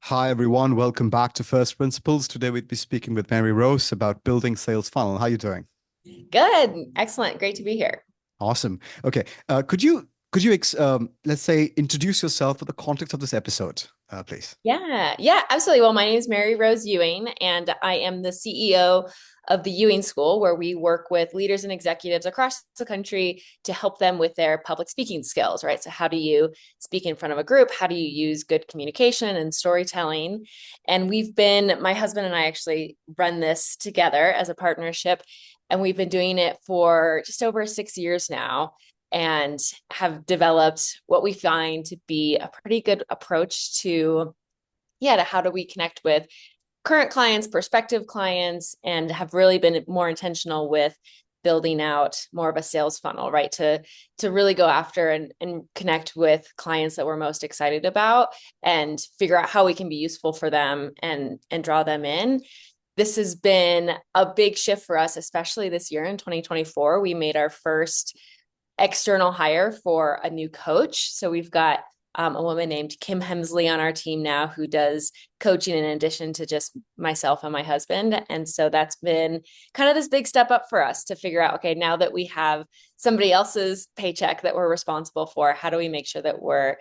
Hi, everyone. Welcome back to First Principles. Today we'd be speaking with Maryrose about building sales funnel. How are you doing? Good. Excellent. Great to be here. Awesome. Okay. Could you let's say introduce yourself for the context of this episode, please? Yeah, absolutely. Well, my name is Maryrose Ewing, and I am the CEO of the Ewing School, where we work with leaders and executives across the country to help them with their public speaking skills, right? So, how do you speak in front of a group? How do you use good communication and storytelling? And my husband and I actually run this together as a partnership, and we've been doing it for just over 6 years now and have developed what we find to be a pretty good approach to how do we connect with current clients, prospective clients, and have really been more intentional with building out more of a sales funnel, right? To really go after and connect with clients that we're most excited about and figure out how we can be useful for them and draw them in. This has been a big shift for us, especially this year in 2024. We made our first external hire for a new coach. So we've got a woman named Kim Hemsley on our team now who does coaching in addition to just myself and my husband. And so that's been kind of this big step up for us to figure out, okay, now that we have somebody else's paycheck that we're responsible for, how do we make sure that we're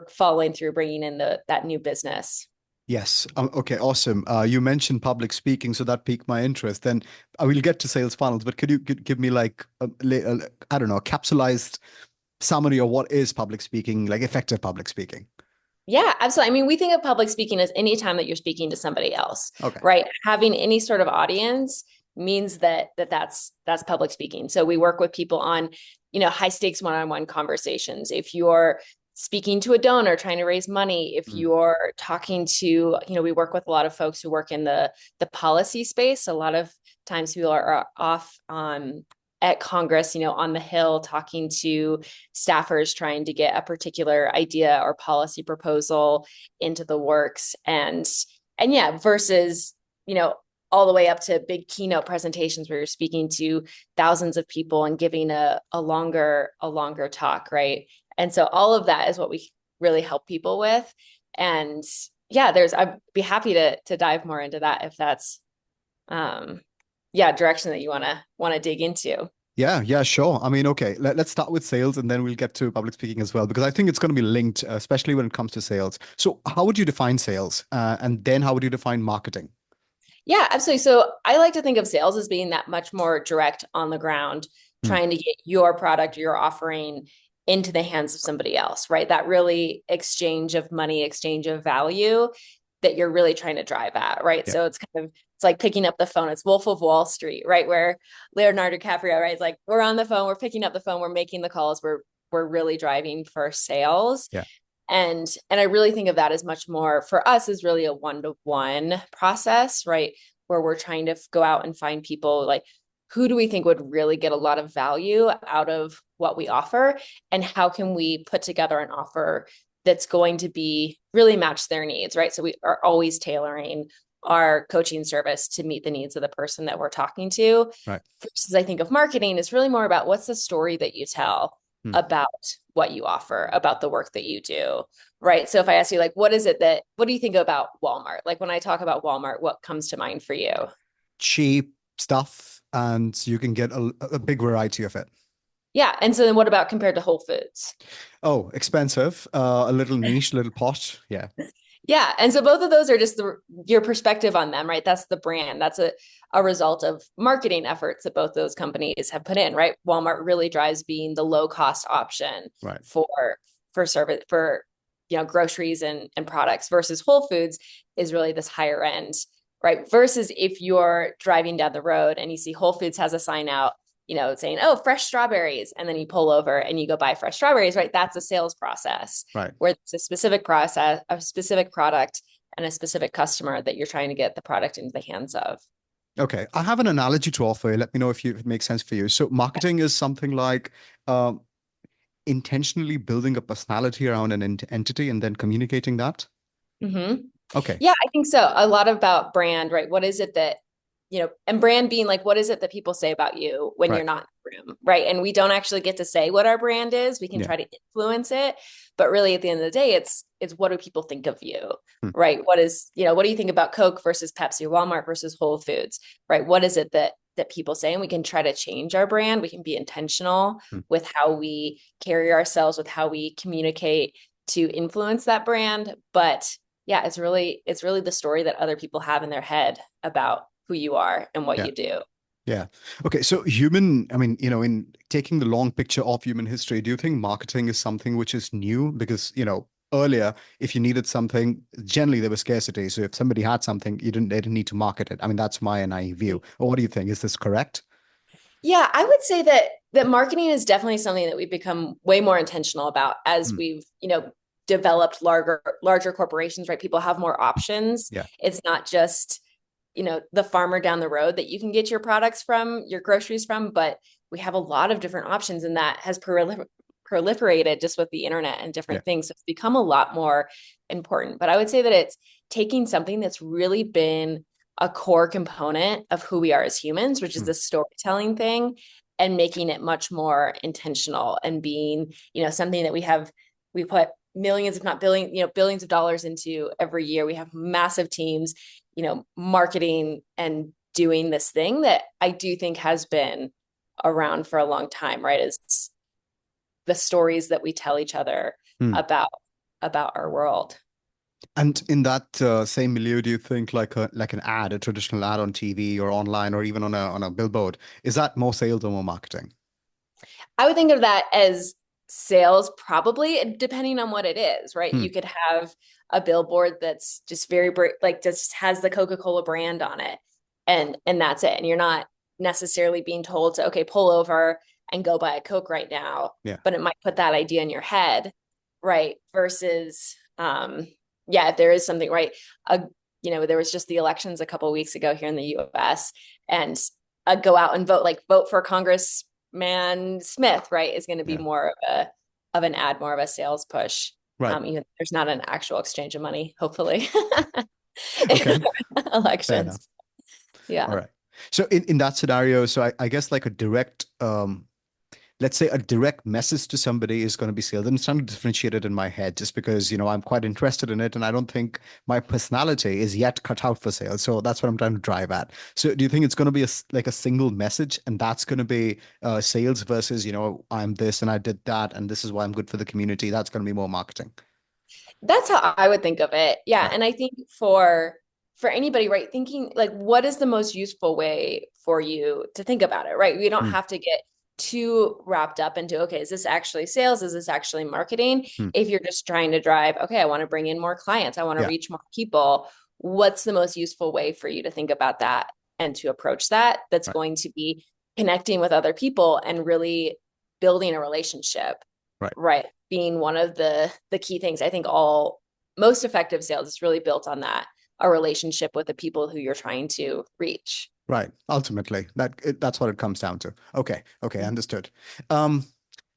following through bringing in that new business? Yes. Okay. Awesome. You mentioned public speaking, so that piqued my interest. Then I will get to sales funnels, but could you give me like I don't know, a capsulized summary of what is public speaking, like effective public speaking? Yeah, absolutely. I mean, we think of public speaking as any time that you're speaking to somebody else, Okay. right? Having any sort of audience means that's public speaking. So we work with people on, high stakes one-on-one conversations. If you're speaking to a donor trying to raise money, if Mm. you're talking to, we work with a lot of folks who work in the policy space. A lot of times people are off at Congress, on the Hill, talking to staffers trying to get a particular idea or policy proposal into the works. And yeah, versus, all the way up to big keynote presentations where you're speaking to thousands of people and giving a longer talk, right? And so all of that is what we really help people with. And yeah, I'd be happy to dive more into that if that's um direction that you wanna dig into. Yeah, yeah, sure. I mean, okay, let's start with sales and then we'll get to public speaking as well, because I think it's going to be linked, especially when it comes to sales. So, how would you define sales? And then how would you define marketing? Yeah, absolutely. So I like to think of sales as being that much more direct on the ground, Hmm. trying to get your product, your offering into the hands of somebody else, right? That really exchange of money, exchange of value that you're really trying to drive at, right? Yeah. So it's like picking up the phone. It's Wolf of Wall Street, right? Where Leonardo DiCaprio, right? It's like we're on the phone, we're picking up the phone, we're making the calls, we're really driving for sales. Yeah. And I really think of that as much more for us is really a one-to-one process, right? Where we're trying to go out and find people like who do we think would really get a lot of value out of what we offer, and how can we put together an offer that's going to be really match their needs, right? So we are always tailoring our coaching service to meet the needs of the person that we're talking to. Right. Versus I think of marketing is really more about what's the story that you tell Hmm. about what you offer, about the work that you do, right? So if I ask you, like, what do you think about Walmart? Like when I talk about Walmart, what comes to mind for you? Cheap stuff, and you can get a big variety of it. Yeah. And so then what about compared to Whole Foods? Oh, expensive, a little niche, a little posh. Yeah. Yeah. And so both of those are just your perspective on them, right? That's the brand. That's a result of marketing efforts that both those companies have put in, right? Walmart really drives being the low cost option Right. for service for groceries and products versus Whole Foods is really this higher end, right? Versus if you're driving down the road and you see Whole Foods has a sign out, saying, oh, fresh strawberries. And then you pull over and you go buy fresh strawberries, right? That's a sales process Right. where it's a specific process, a specific product, and a specific customer that you're trying to get the product into the hands of. Okay. I have an analogy to offer you. Let me know if it makes sense for you. So, marketing is something like um, intentionally building a personality around an entity and then communicating that. Mm-hmm. Okay. Yeah, I think so. A lot about brand, right? What is it that and brand being like, what is it that people say about you when Right. you're not in the room, right? And we don't actually get to say what our brand is. We can Yeah. try to influence it, but really at the end of the day, it's what do people think of you, Hmm. right? What do you think about Coke versus Pepsi, Walmart versus Whole Foods, right? What is it that people say? And we can try to change our brand. We can be intentional Hmm. with how we carry ourselves, with how we communicate to influence that brand. But yeah, it's really the story that other people have in their head about who you are and what Yeah. you do. Yeah. Okay. So I mean, in taking the long picture of human history, do you think marketing is something which is new? Because, earlier, if you needed something, generally there was scarcity. So if somebody had something, they didn't need to market it. I mean, that's my naive view. Or what do you think? Is this correct? Yeah, I would say that marketing is definitely something that we've become way more intentional about as Hmm. we've, developed larger corporations, right? People have more options. Yeah. It's not just, the farmer down the road that you can get your products from, your groceries from, but we have a lot of different options, and that has proliferated just with the internet and Yeah. different things. So it's become a lot more important. But I would say that it's taking something that's really been a core component of who we are as humans, which is Hmm. the storytelling thing, and making it much more intentional and being, something that we put millions, if not billions of dollars into every year. We have massive teams, marketing and doing this thing that I do think has been around for a long time, right? Is the stories that we tell each other Hmm. about our world. And in that same milieu, do you think like an ad, a traditional ad on TV or online or even on a billboard, is that more sales or more marketing? I would think of that as sales, probably, depending on what it is, right? Hmm. You could have a billboard that's just like just has the Coca-Cola brand on it, and that's it. And you're not necessarily being told to, okay, pull over and go buy a Coke right now, Yeah. but it might put that idea in your head, right? Versus, yeah, if there is something, right? Uh, there was just the elections a couple of weeks ago here in the U.S. and go out and vote, like vote for Congressman Smith, right, is going to be Yeah. more of an ad, more of a sales push. Right. Even there's not an actual exchange of money, hopefully, Okay. in Fair enough. elections. All Yeah. right. So in that scenario, so I guess like a direct let's say a direct message to somebody is going to be sales. And I'm trying to differentiate it in my head just because, I'm quite interested in it. And I don't think my personality is yet cut out for sales. So that's what I'm trying to drive at. So do you think it's going to be like a single message and that's going to be sales versus, I'm this and I did that and this is why I'm good for the community. That's going to be more marketing. That's how I would think of it. Yeah. Right. And I think for anybody, right, thinking like what is the most useful way for you to think about it, right? We don't Hmm. have to get too wrapped up into, okay, is this actually sales? Is this actually marketing? Hmm. If you're just trying to drive, okay, I want to bring in more clients, I want to Yeah. reach more people, what's the most useful way for you to think about that and to approach that? That's Right. going to be connecting with other people and really building a relationship, Right. right, being one of the key things. I think all most effective sales is really built on that, a relationship with the people who you're trying to reach. Right. Ultimately, that's what it comes down to. Okay. Okay. Understood. Um,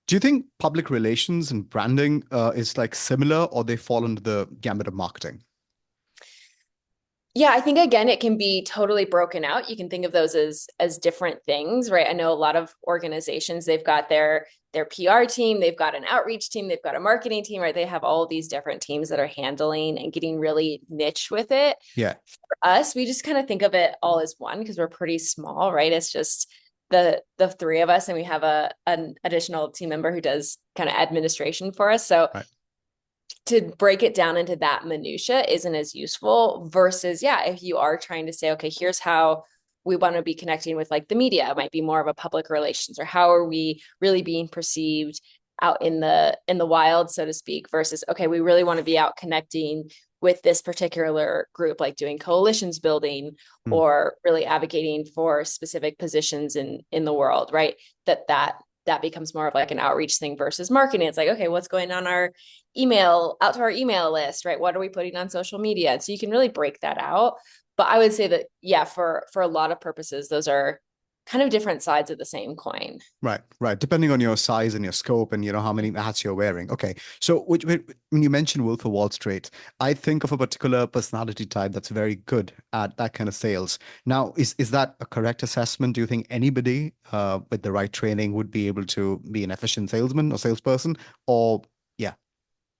do you think public relations and branding is like similar or they fall under the gambit of marketing? Yeah, I think again it can be totally broken out. You can think of those as different things, right? I know a lot of organizations, they've got their PR team, they've got an outreach team, they've got a marketing team, right? They have all of these different teams that are handling and getting really niche with it. Yeah. For us, we just kind of think of it all as one because we're pretty small, right? It's just the three of us, and we have an additional team member who does kind of administration for us. So Right. to break it down into that minutia isn't as useful versus, yeah, if you are trying to say, okay, here's how we want to be connecting with like the media, it might be more of a public relations, or how are we really being perceived out in the wild, so to speak, versus, okay, we really want to be out connecting with this particular group, like doing coalitions building Hmm. or really advocating for specific positions in the world, right? That becomes more of like an outreach thing versus marketing. It's like, okay, what's going on out to our email list, right? What are we putting on social media? And so you can really break that out. But I would say that, yeah, for a lot of purposes, those are kind of different sides of the same coin. Right, right. Depending on your size and your scope and how many hats you're wearing. Okay. So when you mentioned Wolf of Wall Street, I think of a particular personality type that's very good at that kind of sales. Now, is that a correct assessment? Do you think anybody with the right training would be able to be an efficient salesman or salesperson? Or yeah.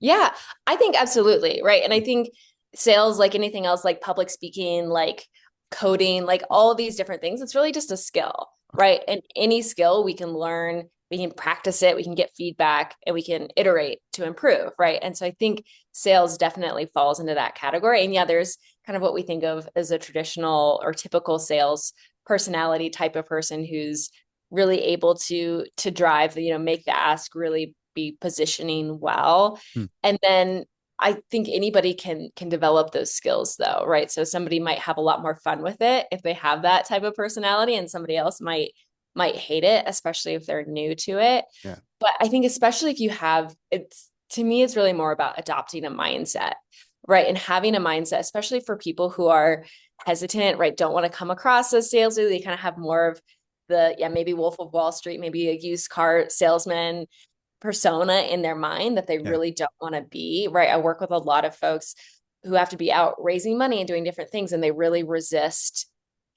Yeah, I think absolutely. Right. And I think sales, like anything else, like public speaking, like coding, like all of these different things, it's really just a skill, right? And any skill we can learn, we can practice it, we can get feedback, and we can iterate to improve, right? And so I think sales definitely falls into that category. And yeah, there's kind of what we think of as a traditional or typical sales personality type of person who's really able to drive, make the ask, really be positioning well. Hmm. And then I think anybody can develop those skills though, right? So somebody might have a lot more fun with it if they have that type of personality, and somebody else might hate it, especially if they're new to it. Yeah. But I think especially if you have, it's, to me, it's really more about adopting a mindset, right? And having a mindset, especially for people who are hesitant, right? Don't want to come across as salesy. They kind of have more of maybe Wolf of Wall Street, maybe a used car salesman persona in their mind that they really don't want to be, right? I work with a lot of folks who have to be out raising money and doing different things, and they really resist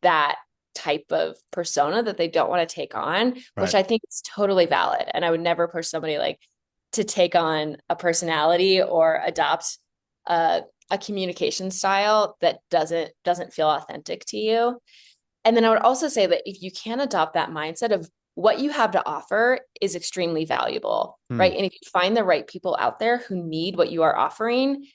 that type of persona that they don't want to take on, which I think is totally valid. And I would never push somebody like to take on a personality or adopt a communication style that doesn't feel authentic to you. And then I would also say that if you can adopt that mindset of what you have to offer is extremely valuable, right? And if you find the right people out there who need what you are offering,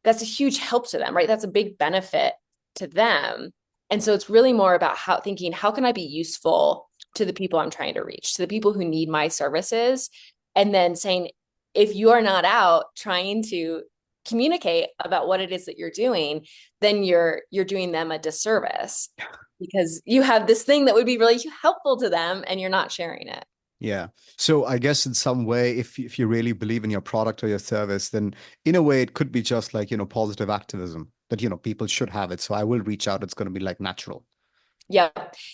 that's a huge help to them, right? That's a big benefit to them. And so it's really more about how can I be useful to the people I'm trying to reach, to the people who need my services? And then saying, if you are not out trying to communicate about what it is that you're doing, then you're doing them a disservice, because you have this thing that would be really helpful to them and you're not sharing it. Yeah. So I guess in some way, if you really believe in your product or your service, then in a way it could be just like, positive activism that, people should have it. So I will reach out. It's going to be like natural. Yeah.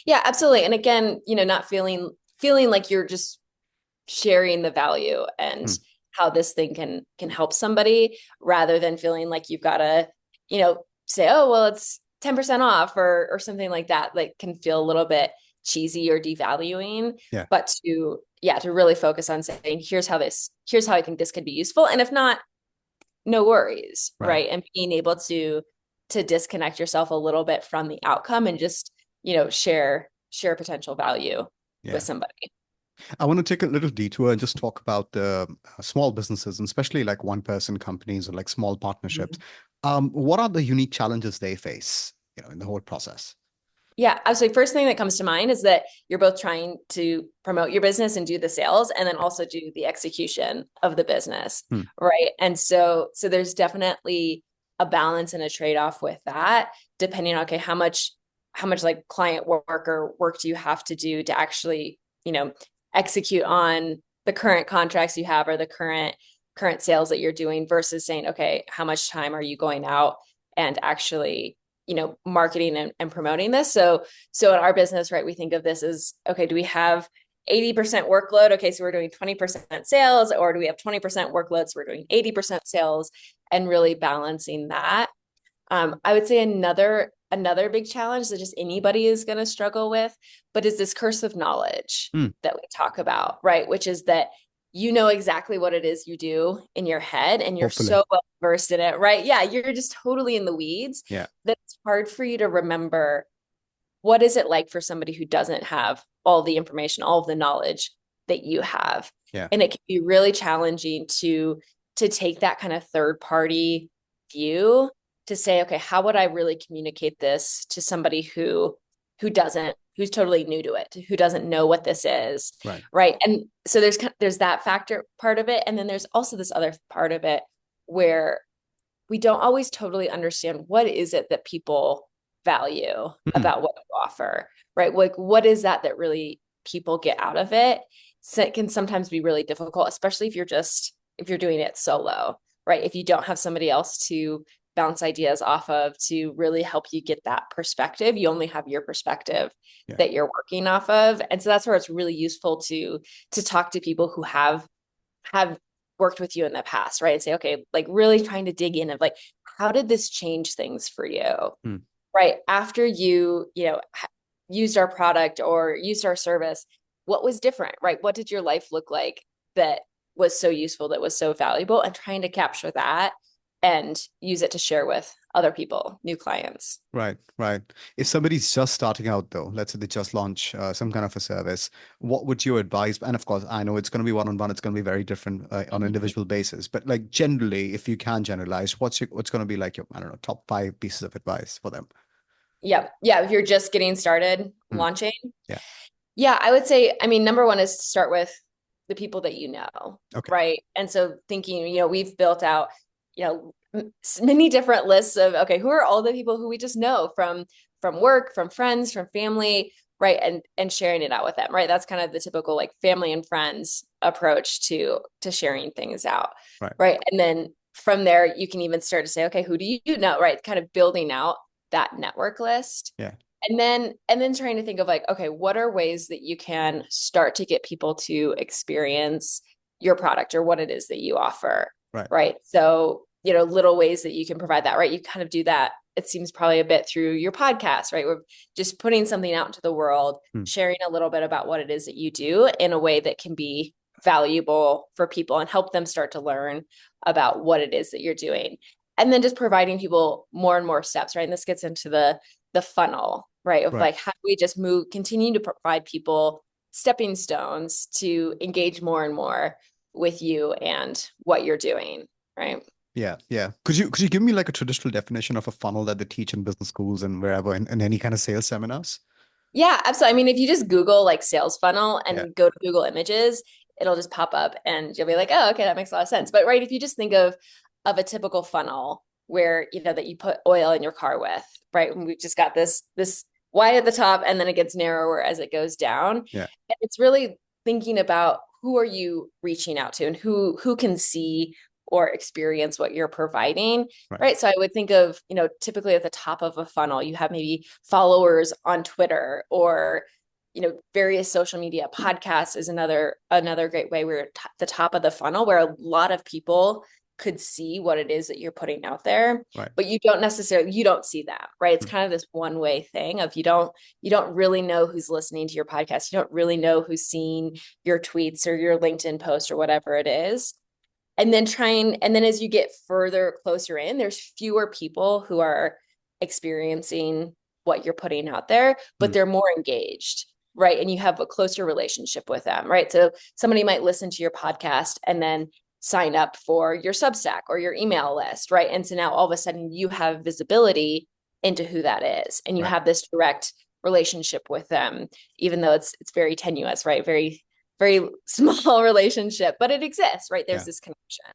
Yeah, absolutely. And again, not feeling like you're just sharing the value and how this thing can help somebody, rather than feeling like you've got to, say, oh, well, it's 10% off or something like that, like can feel a little bit cheesy or devaluing. Yeah. But to really focus on saying, here's how I think this could be useful. And if not, no worries. Right. And being able to disconnect yourself a little bit from the outcome and just, share potential value with somebody. I want to take a little detour and just talk about the small businesses, and especially like one-person companies or like small partnerships. What are the unique challenges they face, in the whole process? Yeah, absolutely. First thing that comes to mind is that you're both trying to promote your business and do the sales, and then also do the execution of the business, right? And so there's definitely a balance and a trade-off with that, depending on, okay, how much like client work or work do you have to do to actually, execute on the current contracts you have or the current sales that you're doing, versus saying, okay, how much time are you going out and actually, marketing and promoting this? So in our business, right, we think of this as, okay, do we have 80% workload? Okay, so we're doing 20% sales, or do we have 20% workload, so we're doing 80% sales, and really balancing that. I would say another big challenge that just anybody is going to struggle with, but is this curse of knowledge that we talk about, right? Which is that exactly what it is you do in your head, and you're so well versed in it, right? Yeah, you're just totally in the weeds. Yeah, that it's hard for you to remember what is it like for somebody who doesn't have all the information, all of the knowledge that you have. Yeah, and it can be really challenging to take that kind of third party view to say, okay, how would I really communicate this to somebody who's totally new to it, who doesn't know what this is. Right. And so there's that factor part of it. And then there's also this other part of it where we don't always totally understand what is it that people value about what you offer, right? Like, what is that really people get out of it? So it can sometimes be really difficult, especially if you're doing it solo, right? If you don't have somebody else to bounce ideas off of to really help you get that perspective. You only have your perspective that you're working off of. And so that's where it's really useful to talk to people who have worked with you in the past, right? And say, okay, like really trying to dig in of like, how did this change things for you? Right. After you used our product or used our service, what was different, right? What did your life look like that was so useful, that was so valuable, and trying to capture that and use it to share with other people, new clients. Right, right. If somebody's just starting out, though, let's say they just launch some kind of a service, what would you advise? And of course, I know it's going to be one-on-one. It's going to be very different on an individual basis. But like generally, if you can generalize, what's going to be like your, I don't know, top 5 pieces of advice for them? Yeah. If you're just getting started launching. Yeah. Yeah, I would say, I mean, number one is to start with the people that you know, right? And so thinking, we've built out, many different lists of, okay, who are all the people who we just know from work, from friends, from family, right? And sharing it out with them, right? That's kind of the typical like family and friends approach to sharing things out, right? And then from there, you can even start to say, okay, who do you know, right? Kind of building out that network list. Yeah. And then trying to think of like, okay, what are ways that you can start to get people to experience your product or what it is that you offer, right? So, little ways that you can provide that, right? You kind of do that, it seems probably a bit through your podcast, right? We're just putting something out into the world, sharing a little bit about what it is that you do in a way that can be valuable for people and help them start to learn about what it is that you're doing. And then just providing people more and more steps, right? And this gets into the funnel, right? Of like, how do we just continue to provide people stepping stones to engage more and more with you and what you're doing, right? Yeah, yeah. Could you give me like a traditional definition of a funnel that they teach in business schools and wherever in any kind of sales seminars? Yeah, absolutely. I mean, if you just Google like sales funnel and go to Google Images, it'll just pop up and you'll be like, oh, okay, that makes a lot of sense. But right, if you just think of a typical funnel where, that you put oil in your car with, right? And we've just got this Y at the top and then it gets narrower as it goes down. Yeah. And it's really thinking about who are you reaching out to and who can see or experience what you're providing, right? So I would think of, typically at the top of a funnel, you have maybe followers on Twitter or, various social media. Podcasts is another great way. We're at the top of the funnel where a lot of people could see what it is that you're putting out there, but you don't see that, right? It's kind of this one-way thing of you don't really know who's listening to your podcast. You don't really know who's seeing your tweets or your LinkedIn post or whatever it is. And then as you get further closer in, there's fewer people who are experiencing what you're putting out there, but they're more engaged, right? And you have a closer relationship with them, right? So somebody might listen to your podcast and then sign up for your Substack or your email list, right? And so now all of a sudden you have visibility into who that is, and you have this direct relationship with them, even though it's very tenuous, right? Very, very small relationship, but it exists, right? There's this connection.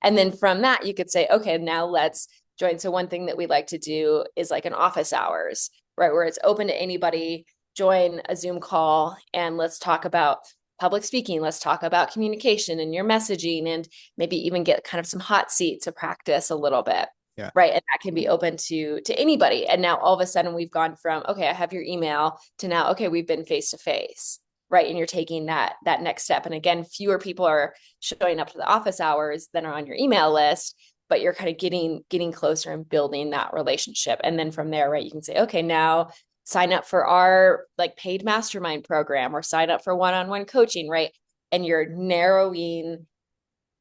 And then from that, you could say, okay, now let's join. So one thing that we like to do is like an office hours, right? Where it's open to anybody, join a Zoom call and let's talk about public speaking. Let's talk about communication and your messaging and maybe even get kind of some hot seat to practice a little bit. Yeah. Right. And that can be open to anybody. And now all of a sudden we've gone from, okay, I have your email to now, okay, we've been face to face. Right. And you're taking that next step. And again, fewer people are showing up to the office hours than are on your email list, but you're kind of getting closer and building that relationship. And then from there, right, you can say, okay, now sign up for our like paid mastermind program or sign up for one-on-one coaching, right? And you're narrowing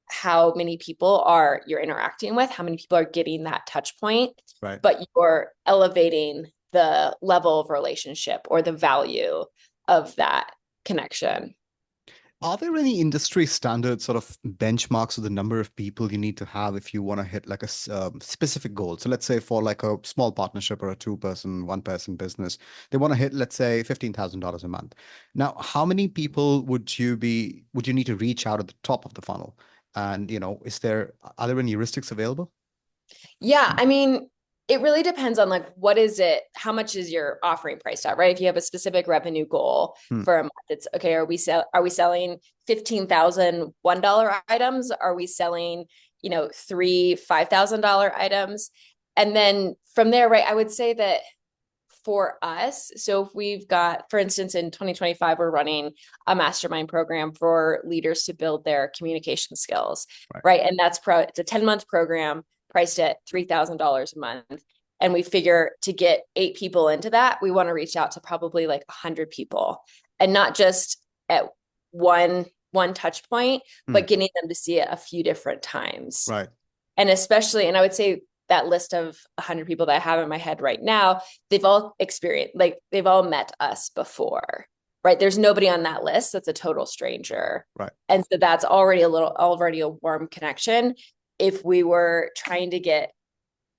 how many people you're interacting with, how many people are getting that touch point, but you're elevating the level of relationship or the value of that connection. Are there any industry standard sort of benchmarks of the number of people you need to have if you want to hit like a specific goal? So let's say for like a small partnership or a 2-person, 1-person business, they want to hit, let's say, $15,000 a month. Now, how many people would you need to reach out at the top of the funnel? And, are there any heuristics available? Yeah, I mean, it really depends on like, what is it? How much is your offering priced at, right? If you have a specific revenue goal for a month, it's okay. Are we selling 15,000 $1 items? Are we selling, 3 $5,000 items? And then from there, right, I would say that for us, so if we've got, for instance, in 2025, we're running a mastermind program for leaders to build their communication skills, right? And it's a 10-month program priced at $3,000 a month. And we figure to get 8 people into that, we want to reach out to probably like 100 people, and not just at one touch point, but getting them to see it a few different times. Right. And especially, and I would say that list of 100 people that I have in my head right now, they've all experienced, like they've all met us before, right? There's nobody on that list that's a total stranger. Right. And so that's already a warm connection. If we were trying to get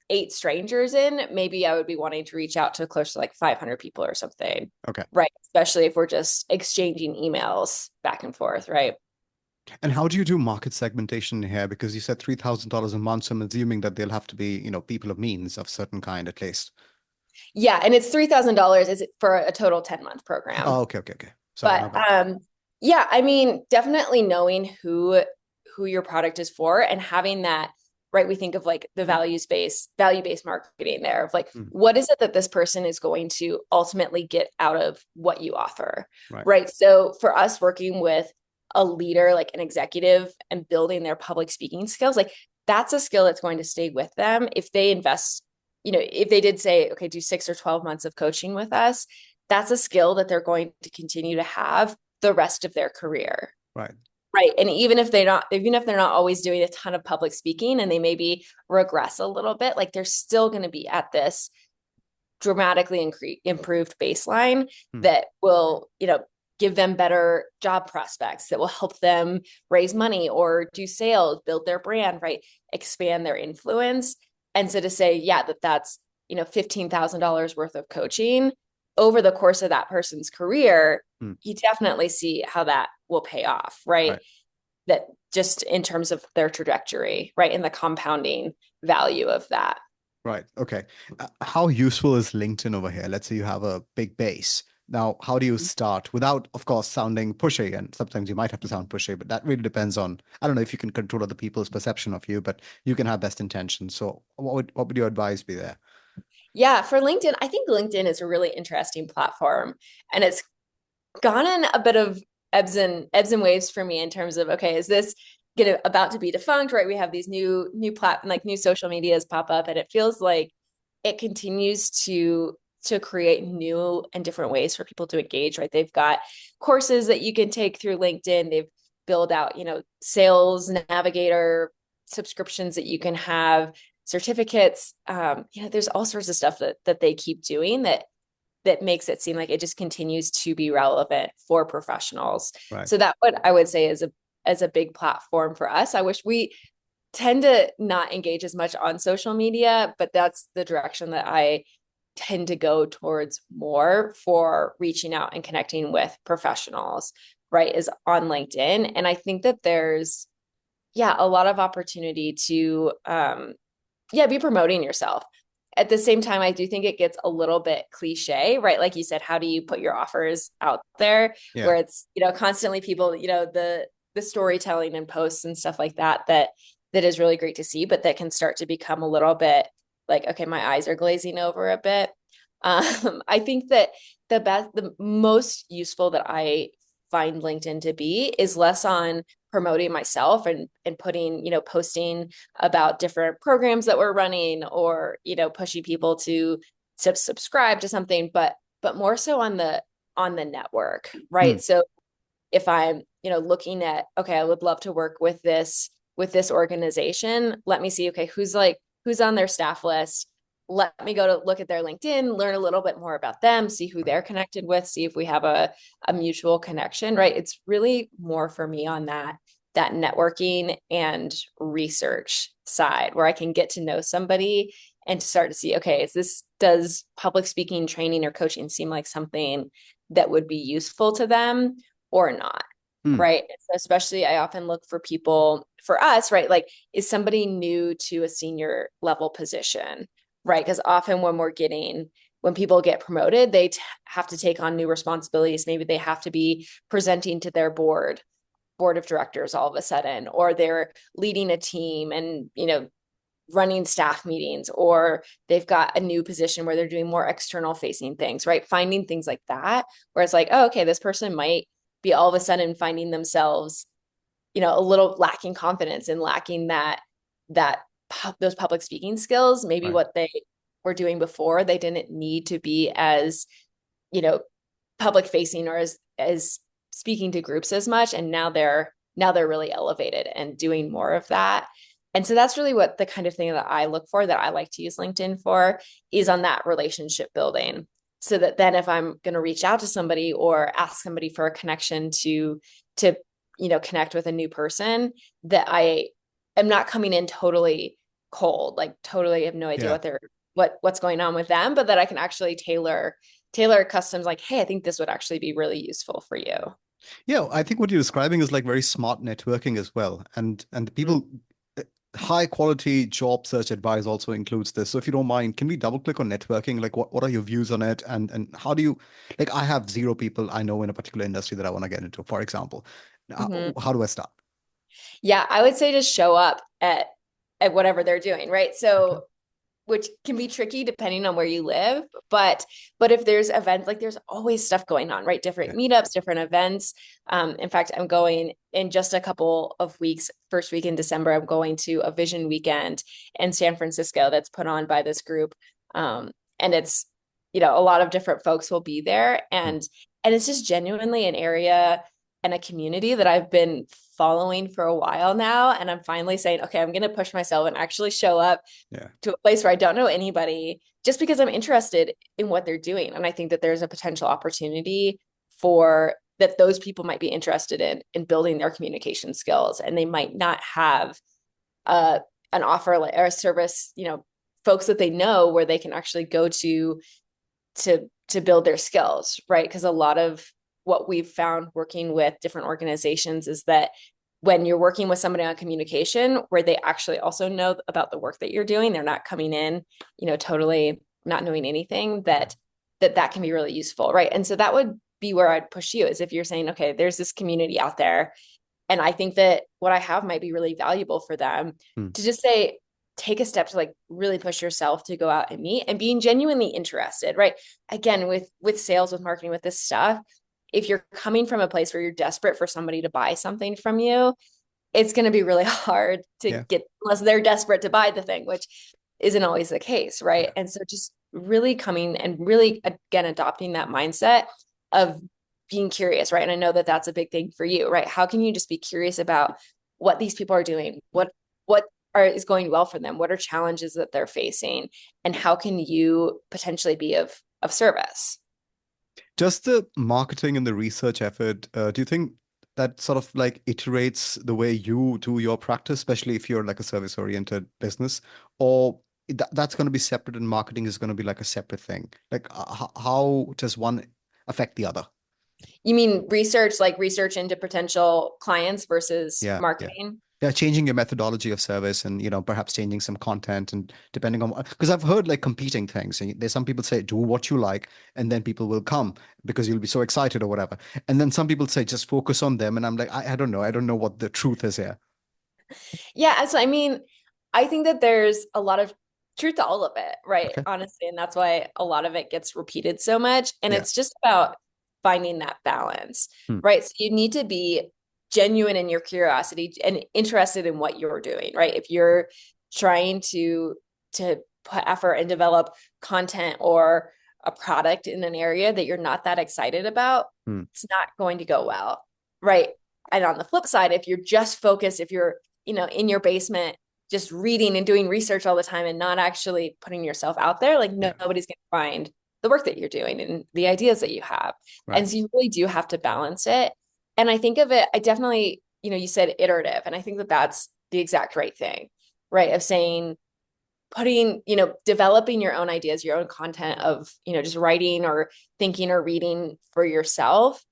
8 strangers in, maybe I would be wanting to reach out to close to like 500 people or something. Okay. Right. Especially if we're just exchanging emails back and forth. Right. And how do you do market segmentation here? Because you said $3,000 a month, so I'm assuming that they'll have to be, people of means of certain kind at least. Yeah, and it's $3,000 is for a total 10-month program. Oh, okay. Sorry, but yeah, I mean, definitely knowing who your product is for and having that, right? We think of like the value-based marketing there of like, what is it that this person is going to ultimately get out of what you offer, right? So for us working with a leader, like an executive, and building their public speaking skills, like that's a skill that's going to stay with them if they invest, if they did say, okay, do 6 or 12 months of coaching with us, that's a skill that they're going to continue to have the rest of their career. Right. And even if they're not always doing a ton of public speaking and they maybe regress a little bit, like they're still going to be at this dramatically improved baseline that will, give them better job prospects, that will help them raise money or do sales, build their brand, right? Expand their influence. And so to say, yeah, that's, $15,000 worth of coaching over the course of that person's career, you definitely see how that will pay off, right? That just in terms of their trajectory, right? And the compounding value of that. Right. Okay. How useful is LinkedIn over here? Let's say you have a big base. Now, how do you start without, of course, sounding pushy? And sometimes you might have to sound pushy, but that really depends on, I don't know if you can control other people's perception of you, but you can have best intentions. So what would your advice be there? Yeah, for LinkedIn, I think LinkedIn is a really interesting platform, and it's gone in a bit of ebbs and waves for me in terms of, okay, is this about to be defunct, right? We have these new social medias pop up, and it feels like it continues to create new and different ways for people to engage, right? They've got courses that you can take through LinkedIn. They've built out, sales navigator subscriptions that you can have, certificates. There's all sorts of stuff that they keep doing that makes it seem like it just continues to be relevant for professionals. Right. So that's what I would say is a big platform for us. I wish we tend to not engage as much on social media, but that's the direction that I tend to go towards more for reaching out and connecting with professionals, right, is on LinkedIn. And I think that there's, a lot of opportunity to, be promoting yourself. At the same time, I do think it gets a little bit cliche, right? Like you said, how do you put your offers out there where it's, constantly people, the storytelling and posts and stuff like that is really great to see, but that can start to become a little bit like, okay, my eyes are glazing over a bit. I think that the most useful that I find LinkedIn to be is less on promoting myself and putting, posting about different programs that we're running or, pushing people to subscribe to something, but more so on the network, right? So if I'm, looking at, okay, I would love to work with this organization, let me see, okay, who's on their staff list. Let me go to look at their LinkedIn, learn a little bit more about them, see who they're connected with, see if we have a mutual connection, right? It's really more for me on that networking and research side where I can get to know somebody and to start to see, okay, does public speaking training or coaching seem like something that would be useful to them or not? Right. So especially I often look for people for us, right? Like, is somebody new to a senior level position, right? Because often when people get promoted, they have to take on new responsibilities. Maybe they have to be presenting to their board of directors all of a sudden, or they're leading a team and, running staff meetings, or they've got a new position where they're doing more external facing things, right? Finding things like that, where it's like, oh, okay, this person might be all of a sudden finding themselves, a little lacking confidence and lacking that those public speaking skills. Maybe Right. what they were doing before, they didn't need to be as, you know, public facing or as speaking to groups as much. And now they're really elevated and doing more of that. And so that's really what the kind of thing that I look for, that I like to use LinkedIn for, is on that relationship building. So that then if I'm going to reach out to somebody or ask somebody for a connection to connect with a new person, that I am not coming in totally cold, like totally have no idea Yeah. what's going on with them, but that I can actually tailor customs, like, hey, I think this would actually be really useful for you. Yeah, I think what you're describing is like very smart networking as well. And the Mhm. people high quality job search advice also includes this. So if you don't mind, can we double click on networking? Like what are your views on it? And how do you, like, I have zero people I know in a particular industry that I want to get into, for example. Mhm. How do I start? Yeah, I would say just show up at whatever they're doing, right? Okay. So, which can be tricky depending on where you live, but if there's events, like there's always stuff going on, right? Different Yeah. meetups, different events. In fact, I'm going in just a couple of weeks, first week in December, I'm going to a vision weekend in San Francisco that's put on by this group. And it's, a lot of different folks will be there, Hmm. and it's just genuinely an area and a community that I've been following for a while now. And I'm finally saying, okay, I'm going to push myself and actually show up Yeah. to a place where I don't know anybody, just because I'm interested in what they're doing. And I think that there's a potential opportunity for that those people might be interested in building their communication skills, and they might not have uh, an offer or a service, folks that they know where they can actually go to build their skills, right? Because a lot of what we've found working with different organizations is that when you're working with somebody on communication where they actually also know about the work that you're doing, they're not coming in, totally not knowing anything, that can be really useful, right? And so that would be where I'd push you, is if you're saying, okay, there's this community out there, and I think that what I have might be really valuable for them, Hmm. to just say, take a step to like really push yourself to go out and meet and being genuinely interested, right? Again, with sales, with marketing, with this stuff, if you're coming from a place where you're desperate for somebody to buy something from you, it's going to be really hard to Yeah. get, unless they're desperate to buy the thing, which isn't always the case, right? Yeah. And so just really coming and really, again, adopting that mindset of being curious, right? And I know that that's a big thing for you, right? How can you just be curious about what these people are doing, what is going well for them, what are challenges that they're facing, and how can you potentially be of service? Just the marketing and the research effort, do you think that sort of like iterates the way you do your practice, especially if you're like a service-oriented business, or that's going to be separate and marketing is going to be like a separate thing? Like, how does one affect the other? You mean research, like research into potential clients versus Yeah, yeah. marketing? Yeah, changing your methodology of service and, perhaps changing some content and depending on, because I've heard like competing things. And there's some people say, do what you like, and then people will come because you'll be so excited or whatever. And then some people say, just focus on them. And I'm like, I don't know. I don't know what the truth is here. Yeah, so I mean, I think that there's a lot of truth to all of it, right? Okay. Honestly, and that's why a lot of it gets repeated so much. And Yeah. it's just about finding that balance, Hmm. right? So you need to be genuine in your curiosity and interested in what you're doing, right? If you're trying to put effort and develop content or a product in an area that you're not that excited about, Hmm. it's not going to go well, right? And on the flip side, if you're just focused, if you're in your basement, just reading and doing research all the time and not actually putting yourself out there, like Yeah. nobody's going to find the work that you're doing and the ideas that you have. Right. And so you really do have to balance it. And I think of it, I definitely, you said iterative, and I think that that's the exact right thing, right? Of saying, developing your own ideas, your own content of, just writing or thinking or reading for yourself,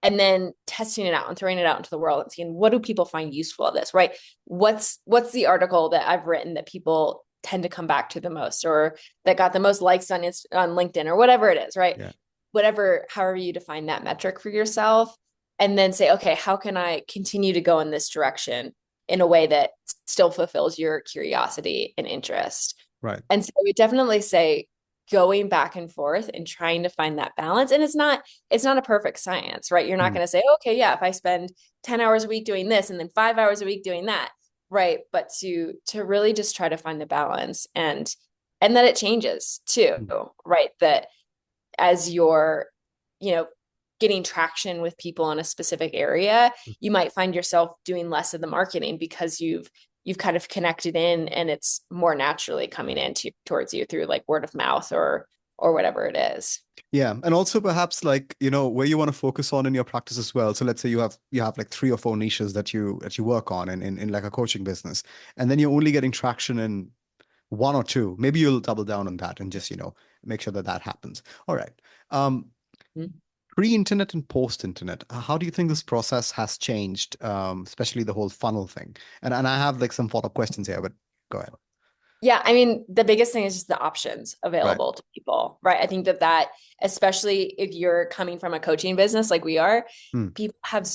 and then testing it out and throwing it out into the world and seeing, what do people find useful of this, right? What's the article that I've written that people tend to come back to the most, or that got the most likes on LinkedIn, or whatever it is, right? Yeah. Whatever, however you define that metric for yourself, and then say, okay, how can I continue to go in this direction in a way that still fulfills your curiosity and interest. Right. And so we definitely say going back and forth and trying to find that balance. And it's not a perfect science, right? You're not going to say, okay, yeah, if I spend 10 hours a week doing this and then 5 hours a week doing that, right? But to really just try to find the balance, and that it changes too, right? That as you're, you know, getting traction with people in a specific area, you might find yourself doing less of the marketing because you've kind of connected in, and it's more naturally coming towards you through like word of mouth or whatever it is. Yeah. And also perhaps like, you know, where you want to focus on in your practice as well. So let's say you have like 3 or 4 niches that you work on in like a coaching business. And then you're only getting traction in 1 or 2. Maybe you'll double down on that and just, you know, make sure that that happens. All right. Um, Mhm. Pre-internet and post-internet, how do you think this process has changed, especially the whole funnel thing? And I have like some follow-up questions here, but go ahead. Yeah, I mean, the biggest thing is just the options Right. available to people, right? I think that especially if you're coming from a coaching business like we are, Hmm. people have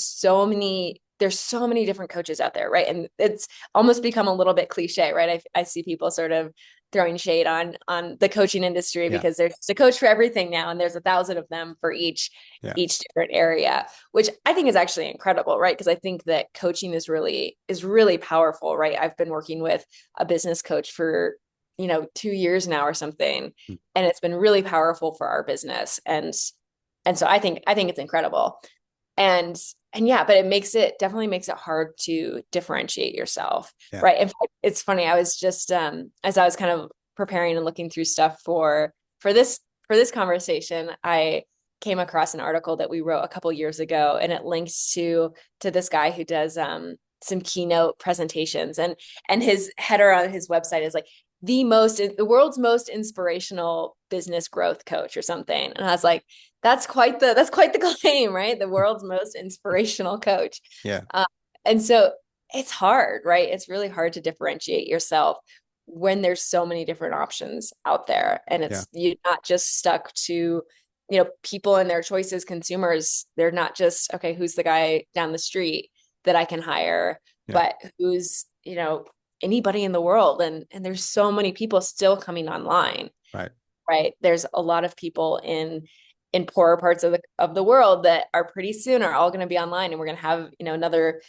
there's so many different coaches out there, right? And it's almost become a little bit cliche, right? I see people sort of throwing shade on the coaching industry Yeah. because there's just a coach for everything now, and there's 1,000 of them for Yeah. each different area, which I think is actually incredible, right? Because I think that coaching is really powerful, right? I've been working with a business coach for 2 years now or something, Hmm. and it's been really powerful for our business, and so I think it's incredible, and yeah, but it definitely makes it hard to differentiate yourself, Yeah. right? In fact, it's funny, I was just as I was kind of preparing and looking through stuff for this conversation, I came across an article that we wrote a couple years ago, and it links to this guy who does some keynote presentations, and his header on his website is like the world's most inspirational business growth coach or something. And I was like, that's quite the claim, right? The world's most inspirational coach. Yeah. Uh, and so it's hard, right? It's really hard to differentiate yourself when there's so many different options out there, and Yeah. you're not just stuck to people and their choices. Consumers, they're not just, okay, who's the guy down the street that I can hire, Yeah. but who's anybody in the world, and there's so many people still coming online, Right. right? There's a lot of people in poorer parts of the world that are pretty soon are all going to be online, and we're going to have another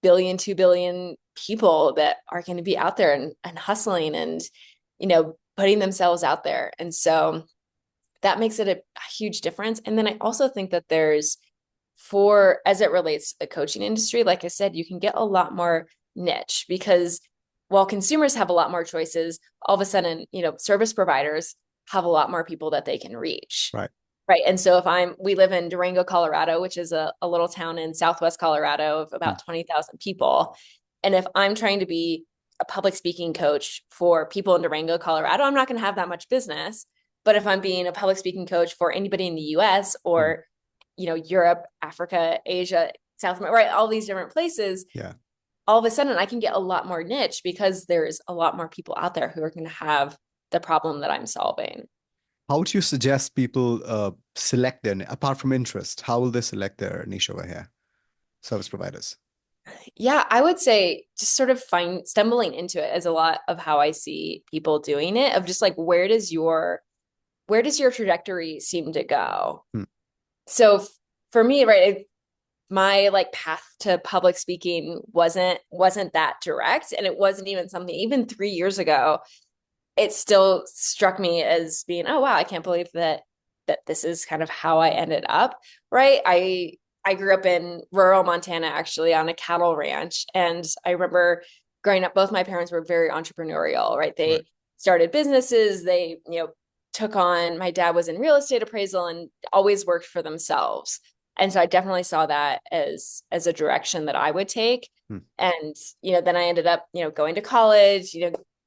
billion, 2 billion people that are going to be out there and hustling and putting themselves out there. And so that makes it a huge difference. And then I also think that as it relates to the coaching industry, like I said, you can get a lot more niche, because while consumers have a lot more choices, all of a sudden, service providers have a lot more people that they can reach. Right. Right. And so we live in Durango, Colorado, which is a little town in Southwest Colorado of Hmm. about 20,000 people. And if I'm trying to be a public speaking coach for people in Durango, Colorado, I'm not going to have that much business. But if I'm being a public speaking coach for anybody in the US Hmm. or, Europe, Africa, Asia, South America, right, all these different places, Yeah. all of a sudden I can get a lot more niche because there's a lot more people out there who are going to have the problem that I'm solving. How would you suggest people select then, apart from interest, how will they select their niche over here? Service providers. Yeah, I would say just sort of stumbling into it as a lot of how I see people doing it, of just like, where does your trajectory seem to go? Hmm. So for me, right, my like path to public speaking wasn't that direct, and it wasn't even something, even 3 years ago, it still struck me as being, oh wow, I can't believe that this is kind of how I ended up, right? I grew up in rural Montana, actually, on a cattle ranch, and I remember growing up, both my parents were very entrepreneurial, right? Right. They started businesses, they my dad was in real estate appraisal and always worked for themselves. And so I definitely saw that as a direction that I would take. Hmm. And then I ended up going to college,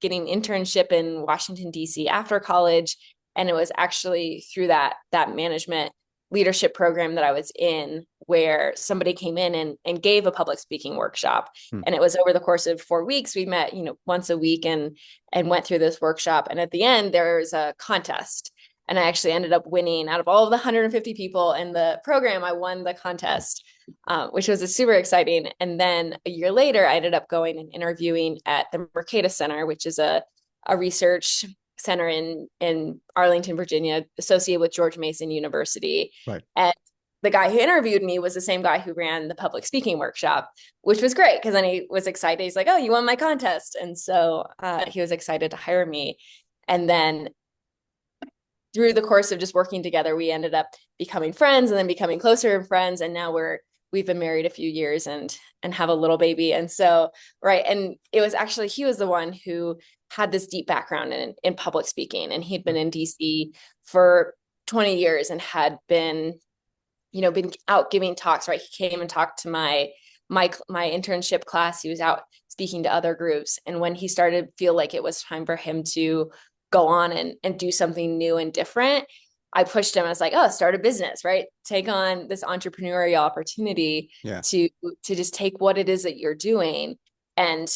getting internship in Washington, D.C. after college. And it was actually through that management leadership program that I was in where somebody came in and gave a public speaking workshop. Hmm. And it was over the course of 4 weeks. We met, once a week and went through this workshop. And at the end, there was a contest. And I actually ended up winning out of all of the 150 people in the program. I won the contest, which was super exciting. And then a year later, I ended up going and interviewing at the Mercatus Center, which is a research center in Arlington, Virginia, associated with George Mason University. Right. And the guy who interviewed me was the same guy who ran the public speaking workshop, which was great because then he was excited. He's like, "Oh, you won my contest." And so he was excited to hire me. And then through the course of just working together, we ended up becoming friends and then becoming closer and friends. And now we've been married a few years and have a little baby. And so, right. And it was actually, he was the one who had this deep background in public speaking. And he'd been in DC for 20 years and had been out giving talks, right? He came and talked to my internship class. He was out speaking to other groups. And when he started to feel like it was time for him to go on and do something new and different, I pushed him. I was like, "Oh, start a business, right? Take on this entrepreneurial opportunity to just take what it is that you're doing and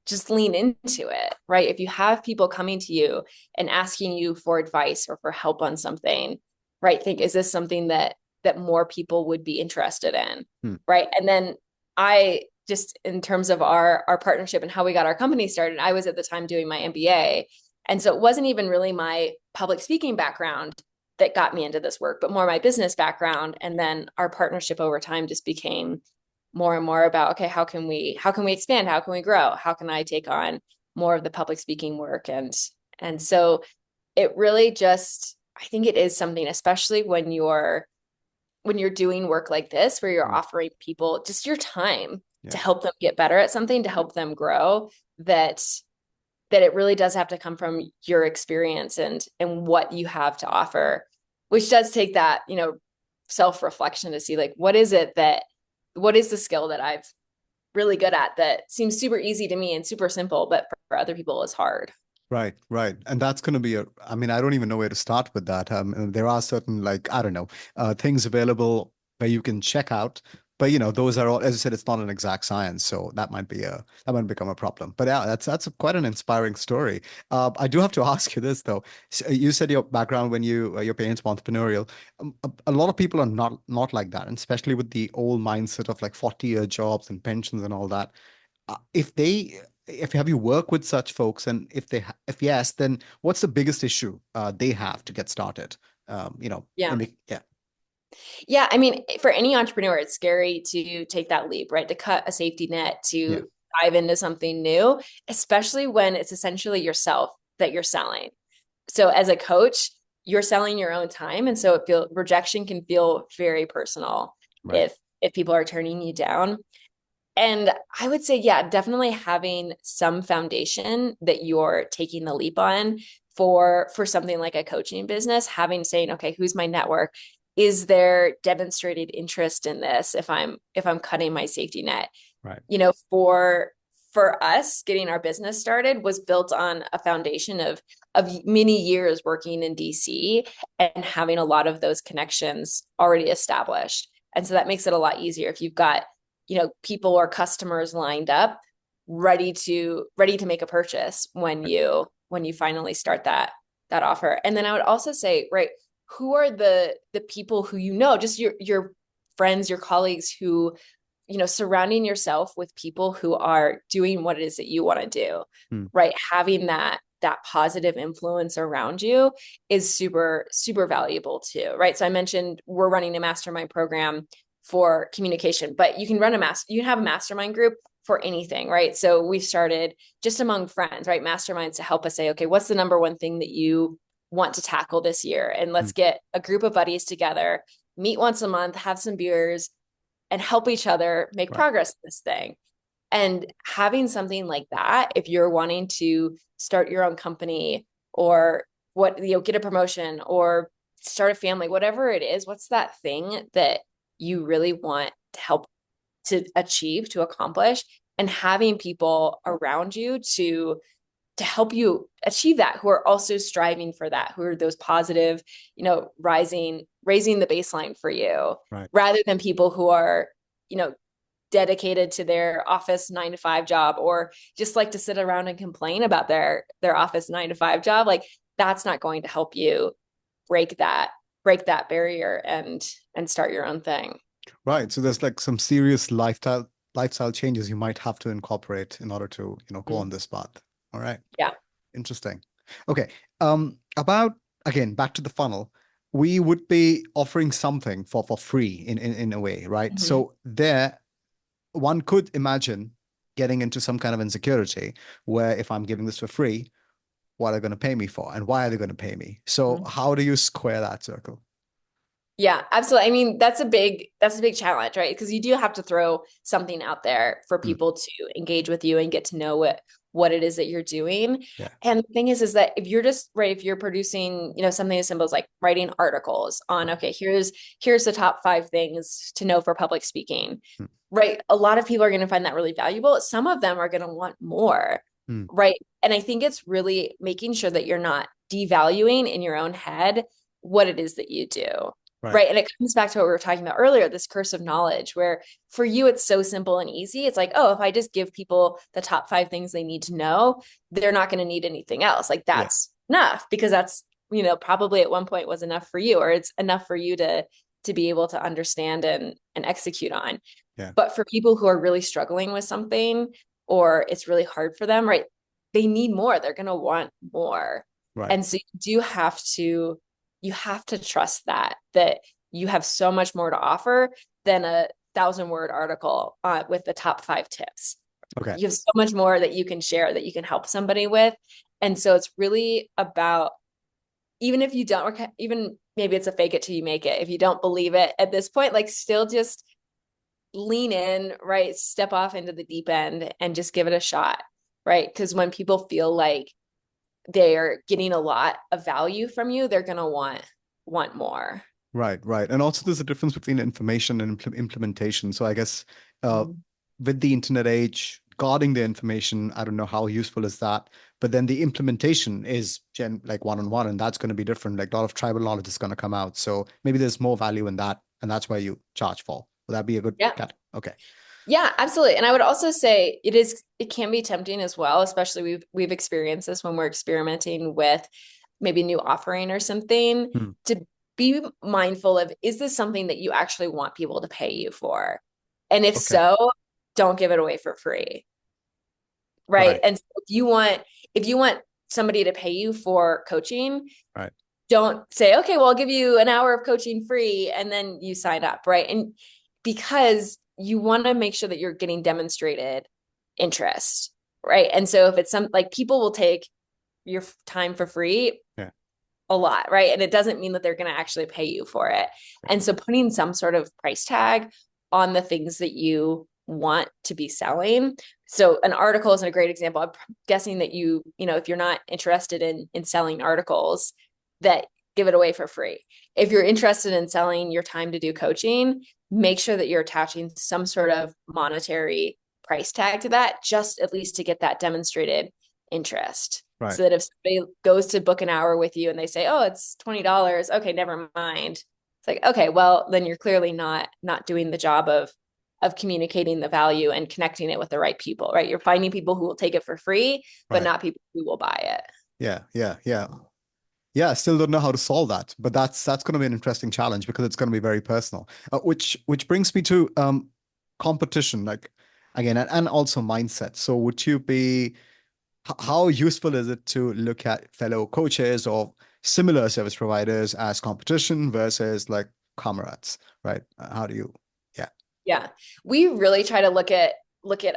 just lean into it, right? If you have people coming to you and asking you for advice or for help on something, right? Think, is this something that more people would be interested in, right? And then I just, in terms of our partnership and how we got our company started, I was at the time doing my MBA. And so it wasn't even really my public speaking background that got me into this work, but more my business background. And then our partnership over time just became more and more about, okay, how can we expand? How can we grow? How can I take on more of the public speaking work? And so it really just, I think it is something, especially when you're doing work like this, where you're offering people just your time to help them get better at something, to help them grow, that it really does have to come from your experience and what you have to offer, which does take that, self-reflection to see, like, what is the skill that I've really good at that seems super easy to me and super simple, but for other people is hard. Right, right. And that's going to be I mean, I don't even know where to start with that. And there are certain, like, I don't know, things available where you can check out. But, those are all, as I said, it's not an exact science. So that might become a problem. But yeah, that's quite an inspiring story. I do have to ask you this, though. You said your background when your parents were entrepreneurial. A lot of people are not like that, and especially with the old mindset of like 40-year jobs and pensions and all that. If have you worked with such folks, and if yes, then what's the biggest issue they have to get started? Yeah. Yeah. Yeah. I mean, for any entrepreneur, it's scary to take that leap, right? To cut a safety net, to dive into something new, especially when it's essentially yourself that you're selling. So as a coach, you're selling your own time. And so rejection can feel very personal if people are turning you down. And I would say, yeah, definitely having some foundation that you're taking the leap on for something like a coaching business, saying, okay, who's my network? Is there demonstrated interest in this if I'm cutting my safety net? Right. For us, getting our business started was built on a foundation of many years working in DC and having a lot of those connections already established. And so that makes it a lot easier if you've got people or customers lined up, ready to make a purchase when you finally start that offer. And then I would also say, right, who are the people who just your friends, your colleagues who, surrounding yourself with people who are doing what it is that you want to do, right? Having that positive influence around you is super, super valuable too, right? So I mentioned we're running a mastermind program for communication, but you can have a mastermind group for anything, right? So we started just among friends, right? Masterminds to help us say, okay, what's the number one thing that you want to tackle this year? And let's get a group of buddies together, meet once a month, have some beers, and help each other make progress in this thing. And having something like that, if you're wanting to start your own company or get a promotion or start a family, whatever it is, what's that thing that you really want to help to achieve, to accomplish, and having people around you to help you achieve that, who are also striving for that, who are those positive, raising the baseline for you, rather than people who are, dedicated to their office 9-to-5 job, or just like to sit around and complain about their office 9-to-5 job. Like, that's not going to help you break that barrier and start your own thing. Right. So there's like some serious lifestyle changes you might have to incorporate in order to, go on this path. All right. Yeah. Interesting. Okay. About again, back to the funnel, we would be offering something for free in a way, right? Mm-hmm. So there, one could imagine getting into some kind of insecurity where if I'm giving this for free, what are they going to pay me for? And why are they going to pay me? So how do you square that circle? Yeah, absolutely. I mean, that's a big challenge, right? Because you do have to throw something out there for Mm, people to engage with you and get to know what it is that you're doing. yeah. And the thing is that if you're just right, if you're producing, something as simple as like writing articles on, okay, here's the top 5 things to know for public speaking, Mm, right? A lot of people are going to find that really valuable. Some of them are going to want more, mm, right? And I think it's really making sure that you're not devaluing in your own head what it is that you do. right. Right. And it comes back to what we were talking about earlier, this curse of knowledge, where for you, it's so simple and easy. It's like, oh, if I just give people the top 5 things they need to know, they're not going to need anything else. Like Yeah. that's enough because that's, probably at one point was enough for you, or it's enough for you to be able to understand and execute on. Yeah. But for people who are really struggling with something or it's really hard for them, right, they need more. They're going to want more. Right. And so you have to trust that you have so much more to offer than a 1,000-word article with the top 5 tips. Okay. You have so much more that you can share, that you can help somebody with. And so it's really about, even if you don't, or even maybe it's a fake it till you make it. If you don't believe it at this point, like still just lean in, right? Step off into the deep end and just give it a shot, right? Because when people feel like they're getting a lot of value from you, they're going to want more. Right, right. And also there's a difference between information and implementation. So I guess with the internet age, guarding the information, I don't know how useful is that. But then the implementation is like one-on-one, and that's going to be different. Like a lot of tribal knowledge is going to come out. So maybe there's more value in that, and that's where you charge for. Would that be a good cat? Okay. Yeah, absolutely. And I would also say it can be tempting as well, especially we've experienced this when we're experimenting with maybe a new offering or something, to be mindful of, is this something that you actually want people to pay you for? And if so, don't give it away for free. Right. And so if you want somebody to pay you for coaching, right, don't say, okay, well, I'll give you an hour of coaching free and then you sign up. Right. And because you want to make sure that you're getting demonstrated interest. Right. And so if it's like people will take your time for free a lot, right? And it doesn't mean that they're going to actually pay you for it. And so putting some sort of price tag on the things that you want to be selling. So an article is a great example. I'm guessing that if you're not interested in selling articles, that give it away for free. If you're interested in selling your time to do coaching, make sure that you're attaching some sort of monetary price tag to that, just at least to get that demonstrated interest. Right. So that if somebody goes to book an hour with you and they say, oh, it's $20. Okay, never mind. It's like, okay, well, then you're clearly not doing the job of communicating the value and connecting it with the right people, right? You're finding people who will take it for free, but not people who will buy it. Yeah, I still don't know how to solve that, but that's going to be an interesting challenge because it's going to be very personal. Which brings me to competition, like again, and also mindset. So would you be, how useful is it to look at fellow coaches or similar service providers as competition versus like comrades, right? How do you, Yeah, we really try to look at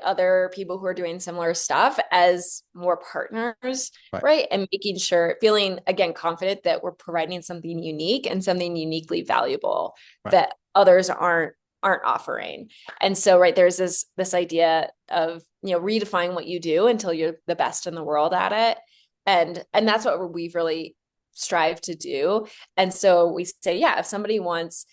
other people who are doing similar stuff as more partners, right? And making sure, feeling again confident that we're providing something unique and something uniquely valuable that others aren't offering. And so, there's this idea of, redefine what you do until you're the best in the world at it. And that's what we've really strived to do. And so we say, yeah, if somebody wants,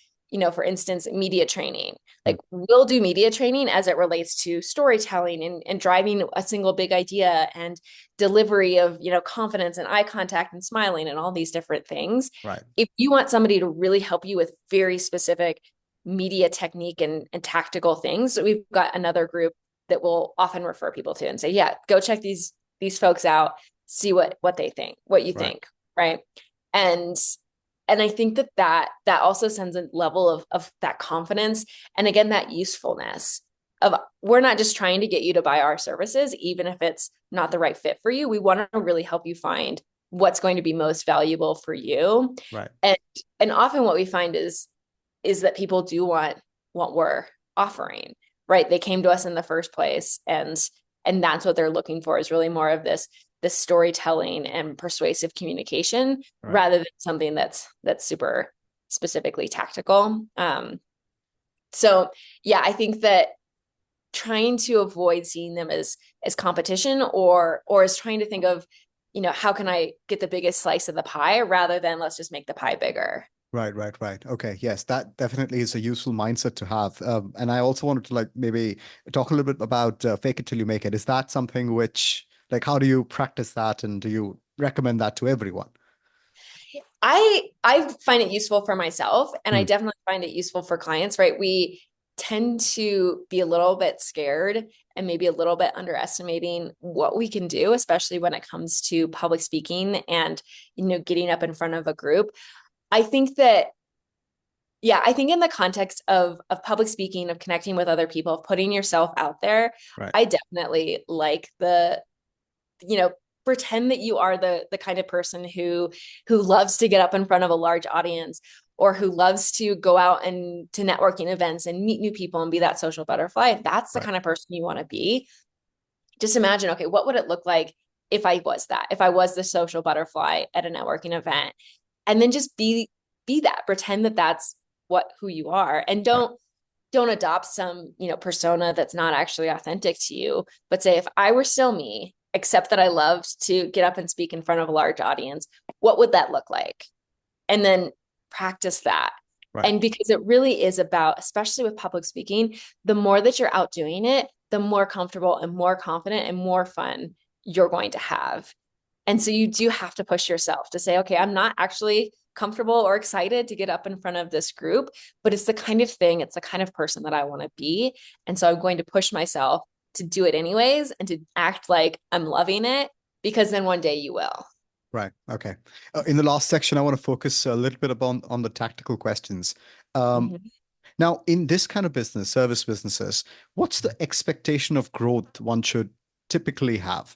for instance, media training, like we'll do media training as it relates to storytelling and driving a single big idea and delivery of, confidence and eye contact and smiling and all these different things. Right. If you want somebody to really help you with very specific media technique and tactical things, so we've got another group that will often refer people to and say, yeah, go check these folks out, see what they think, what you think. Right. And and I think that also sends a level of that confidence. And again, that usefulness of, we're not just trying to get you to buy our services, even if it's not the right fit for you. We want to really help you find what's going to be most valuable for you. Right. And often what we find is that people do want what we're offering, right? They came to us in the first place, and that's what they're looking for, is really more of this storytelling and persuasive communication, Right. rather than something that's super specifically tactical. So yeah, I think that trying to avoid seeing them as competition, or as trying to think of, how can I get the biggest slice of the pie, rather than let's just make the pie bigger. Right, right, right. Okay, yes, that definitely is a useful mindset to have. And I also wanted to like maybe talk a little bit about fake it till you make it. Is that something which, like, how do you practice that, and do you recommend that to everyone? I find it useful for myself, and I Hmm. definitely find it useful for clients, right? We tend to be a little bit scared and maybe a little bit underestimating what we can do, especially when it comes to public speaking and, getting up in front of a group. I think that, yeah, I think in the context of public speaking, of connecting with other people, of putting yourself out there, Right, I definitely like you know, pretend that you are the kind of person who loves to get up in front of a large audience, or who loves to go out and to networking events and meet new people and be that social butterfly. If that's the right, kind of person you want to be, just imagine, okay, what would it look like if I was that? If I was the social butterfly at a networking event, and then just be that, pretend that that's who you are, and right, don't adopt some, persona that's not actually authentic to you, but say, if I were still me, except that I loved to get up and speak in front of a large audience, what would that look like? And then practice that. right, And because it really is about, especially with public speaking, the more that you're out doing it, the more comfortable and more confident and more fun you're going to have. And so you do have to push yourself to say, okay, I'm not actually comfortable or excited to get up in front of this group, but it's the kind of thing, it's the kind of person that I want to be. And so I'm going to push myself to do it anyways, and to act like I'm loving it, because then one day you will. right. Okay. In the last section, I want to focus a little bit upon on the tactical questions. Um, Mhm. Now, in this kind of business, service businesses, what's the expectation of growth one should typically have?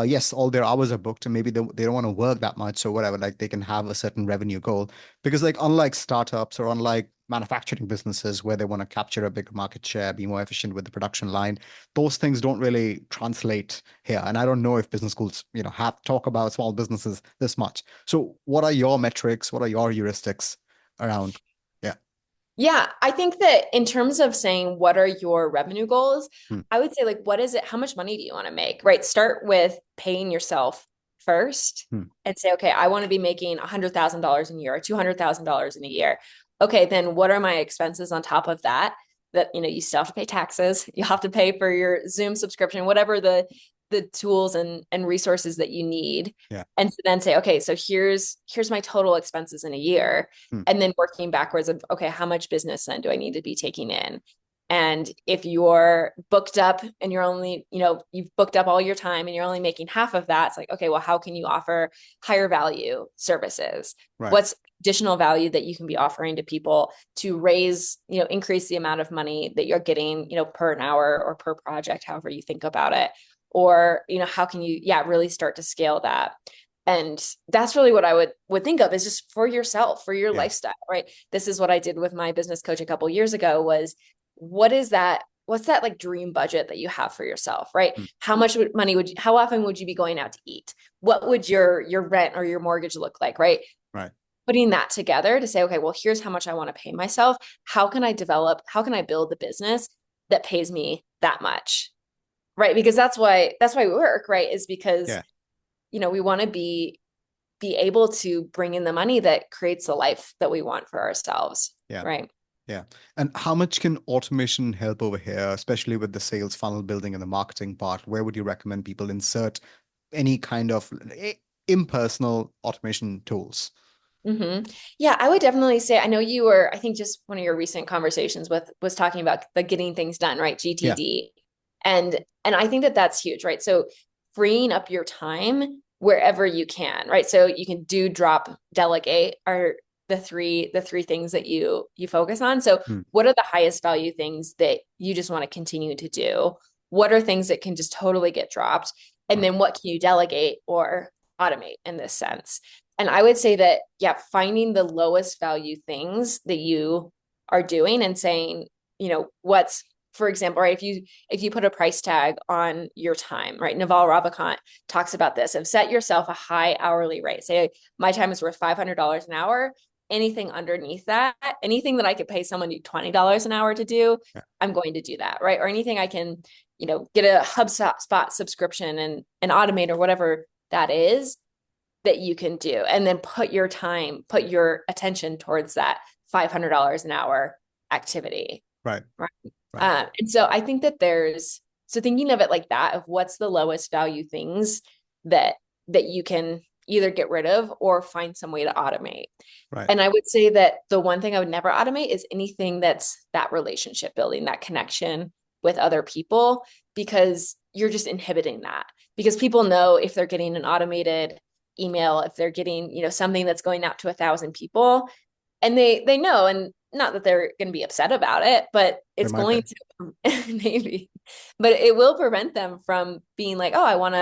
Yes, all their hours are booked, and maybe they don't want to work that much or whatever. Like they can have a certain revenue goal, because like unlike startups or unlike manufacturing businesses where they want to capture a bigger market share, be more efficient with the production line, those things don't really translate here. And I don't know if business schools, have talk about small businesses this much. So what are your metrics? What are your heuristics around? Yeah. Yeah, I think that in terms of saying what are your revenue goals, Hmm. I would say, like, what is it? How much money do you want to make? Right? Start with paying yourself first, Hmm. and say, okay, I want to be making $100,000 a year or $200,000 in a year. Okay, then what are my expenses on top of that? That, you still have to pay taxes. You have to pay for your Zoom subscription, whatever the tools and resources that you need. Yeah. And so then say, okay, so here's my total expenses in a year, Hmm. and then working backwards of, okay, how much business then do I need to be taking in? And if you're booked up and you're only, you've booked up all your time and you're only making half of that, it's like, okay, well, how can you offer higher value services? Right. What's additional value that you can be offering to people to raise, increase the amount of money that you're getting, per an hour or per project, however you think about it? Or, how can you, yeah, really start to scale that? And that's really what I would think of, is just for yourself, for your Yeah. lifestyle, right? This is what I did with my business coach a couple years ago, was, what's that like dream budget that you have for yourself, right? Hmm. How much money how often would you be going out to eat? What would your rent or your mortgage look like, right? Right. Putting that together to say, okay, well, here's how much I want to pay myself. How can I build the business that pays me that much? Right? Because that's why we work, right? Is because, Yeah. we want to be able to bring in the money that creates the life that we want for ourselves, Yeah. right? Yeah. And how much can automation help over here, especially with the sales funnel building and the marketing part? Where would you recommend people insert any kind of impersonal automation tools? Mm-hmm. Yeah, I would definitely say, I know you were, I think just one of your recent conversations was talking about the getting things done, right? Yeah. GTD. And I think that that's huge, right? So freeing up your time wherever you can, right? So you can do drop, delegate are the three things that you focus on. So Hmm. what are the highest value things that you just want to continue to do? What are things that can just totally get dropped? And Right. then what can you delegate or automate in this sense? And I would say that, yeah, finding the lowest value things that you are doing and saying, what's, for example, right, if you put a price tag on your time, right? Naval Ravikant talks about this, of set yourself a high hourly rate. Say my time is worth $500 an hour. Anything underneath that, anything that I could pay someone $20 an hour to do, Yeah. I'm going to do that, right? Or anything I can, get a HubSpot subscription and automate or whatever that is that you can do. And then put your attention towards that $500 an hour activity. Right. Right. Right. And so I think that so thinking of it like that, of what's the lowest value things that you can either get rid of or find some way to automate. Right. And I would say that the one thing I would never automate is anything that's that relationship building, that connection with other people, because you're just inhibiting that. Because people know if they're getting an automated email, if they're getting, something that's going out to 1,000 people, and they know, and not that they're going to be upset about it, but They it's might going be. to maybe, but it will prevent them from being like, oh, I want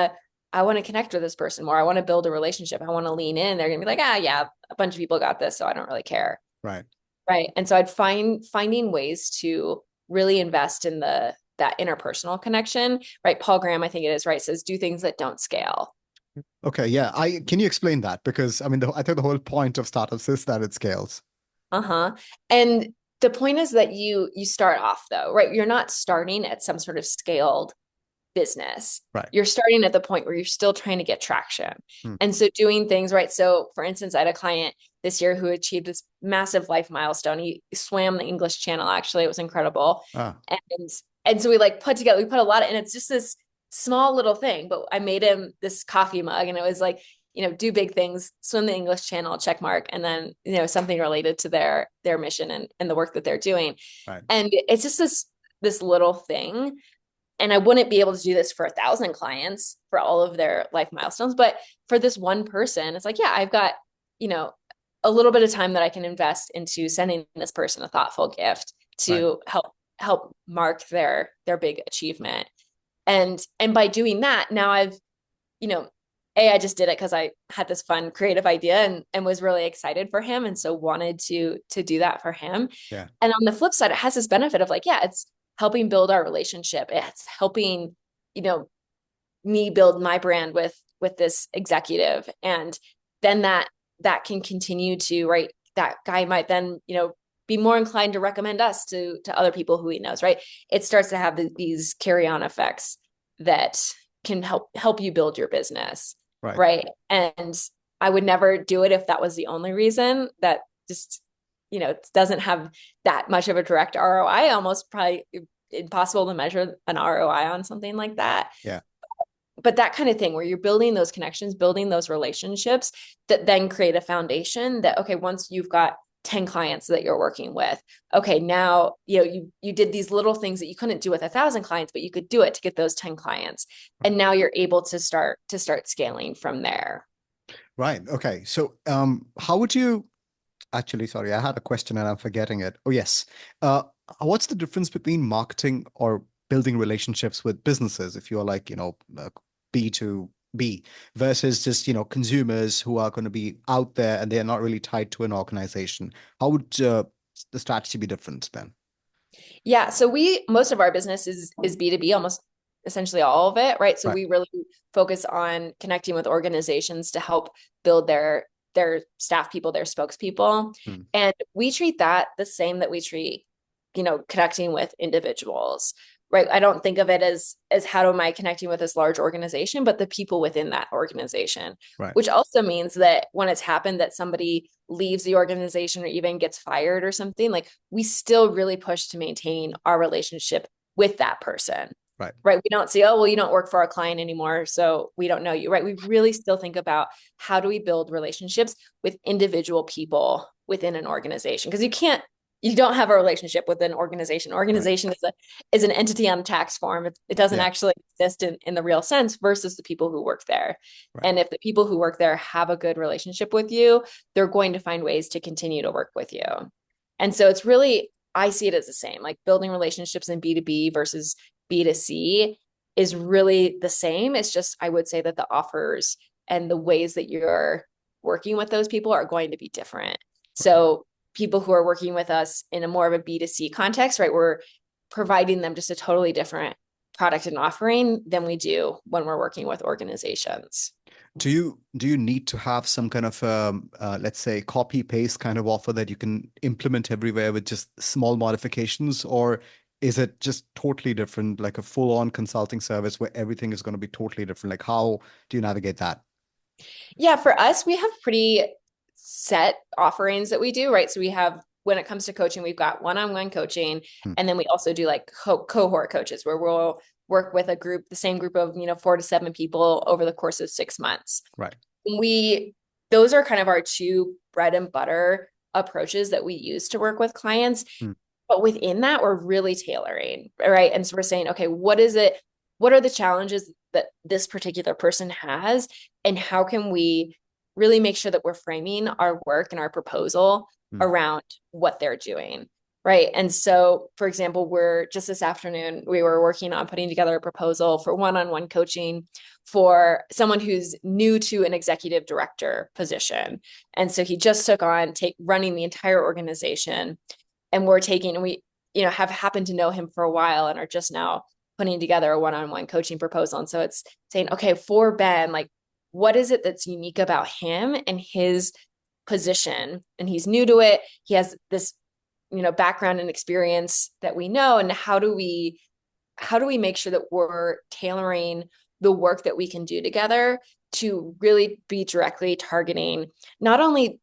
to connect with this person more. I want to build a relationship. I want to lean in. They're going to be like, yeah, a bunch of people got this, so I don't really care. Right. Right. And so I'd finding ways to really invest in that interpersonal connection, right? Paul Graham, I think it is, right, says do things that don't scale. Okay. Yeah. Can you explain that? Because I mean, I think the whole point of startups is that it scales. Uh-huh. And the point is that you start off though, right? You're not starting at some sort of scaled business. Right. You're starting at the point where you're still trying to get traction. Hmm. And so doing things, right? So for instance, I had a client this year who achieved this massive life milestone. He swam the English Channel. Actually, it was incredible. Ah. And so we put a lot of, and it's just this small little thing, but I made him this coffee mug, and it was like, do big things, swim the English Channel, check mark, and then, something related to their mission and the work that they're doing. Right. And it's just this little thing. And I wouldn't be able to do this for 1,000 clients for all of their life milestones. But for this one person, it's like, yeah, I've got, a little bit of time that I can invest into sending this person a thoughtful gift to help mark their big achievement. And by doing that, now I've, I just did it because I had this fun creative idea and was really excited for him. And so wanted to do that for him. Yeah. And on the flip side, it has this benefit of like, yeah, it's helping build our relationship. It's helping, me build my brand with this executive. And then that can continue to, right, that guy might then, be more inclined to recommend us to other people who he knows, right? It starts to have these carry-on effects that can help you build your business. Right. And I would never do it if that was the only reason. That just, it doesn't have that much of a direct ROI, almost probably impossible to measure an ROI on something like that. Yeah. But that kind of thing where you're building those connections, building those relationships that then create a foundation that, okay, once you've got 10 clients that you're working with, okay, now, you did these little things that you couldn't do with 1,000 clients, but you could do it to get those 10 clients. And now you're able to start scaling from there. Right. Okay. So, how would you actually, sorry, I had a question and I'm forgetting it. Oh, yes. What's the difference between marketing or building relationships with businesses if you're like, B2B versus just, consumers who are going to be out there and they're not really tied to an organization? How would the strategy be different then? Yeah. So most of our business is B2B, almost essentially all of it, right? So Right. we really focus on connecting with organizations to help build their staff people, their spokespeople. Hmm. And we treat that the same that we treat, connecting with individuals, right? I don't think of it as how am I connecting with this large organization, but the people within that organization, Right. which also means that when it's happened that somebody leaves the organization or even gets fired or something, like we still really push to maintain our relationship with that person. Right. Right. We don't say, oh, well, you don't work for our client anymore, so we don't know you. Right. We really still think about how do we build relationships with individual people within an organization? Because you can't you don't have a relationship with an organization. Right. Organization is an entity on a tax form. It doesn't Yeah. actually exist in the real sense versus the people who work there. Right. And if the people who work there have a good relationship with you, they're going to find ways to continue to work with you. And so it's really, I see it as the same, like building relationships in B2B versus B2C is really the same. It's just, I would say that the offers and the ways that you're working with those people are going to be different. So people who are working with us in a more of a B2C context, right, we're providing them just a totally different product and offering than we do when we're working with organizations. Do you need to have some kind of let's say copy paste kind of offer that you can implement everywhere with just small modifications, or is it just totally different, like a full on consulting service where everything is going to be totally different? Like how do you navigate that? Yeah, for us, we have pretty set offerings that we do, right? So we have, when it comes to coaching, we've got one-on-one coaching, Hmm. and then we also do like cohort coaches where we'll work with a group, the same group of, 4 to 7 people over the course of 6 months. Right. Those are kind of our two bread and butter approaches that we use to work with clients. Hmm. But within that, we're really tailoring, right? And so we're saying, okay, what is it? What are the challenges that this particular person has? And how can we really make sure that we're framing our work and our proposal Hmm. around what they're doing? Right. And so, for example, we're just this afternoon, we were working on putting together a proposal for one-on-one coaching for someone who's new to an executive director position. And so he just took on running the entire organization. And we, have happened to know him for a while and are just now putting together a one-on-one coaching proposal. And so it's saying, okay, for Ben, like, what is it that's unique about him and his position? And he's new to it. He has this, background and experience that we know. And how do we make sure that we're tailoring the work that we can do together to really be directly targeting not only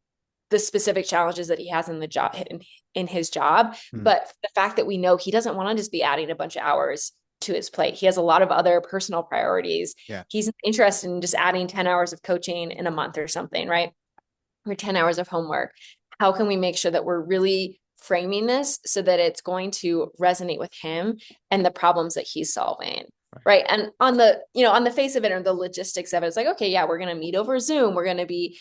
the specific challenges that he has in the job in his job, Hmm. but the fact that we know he doesn't want to just be adding a bunch of hours to his plate. He has a lot of other personal priorities. Yeah. He's interested in just adding 10 hours of coaching in a month or something, right? Or 10 hours of homework. How can we make sure that we're really framing this so that it's going to resonate with him and the problems that he's solving? Right. And on the face of it or the logistics of it, it's like, okay, yeah, we're going to meet over Zoom. We're going to be,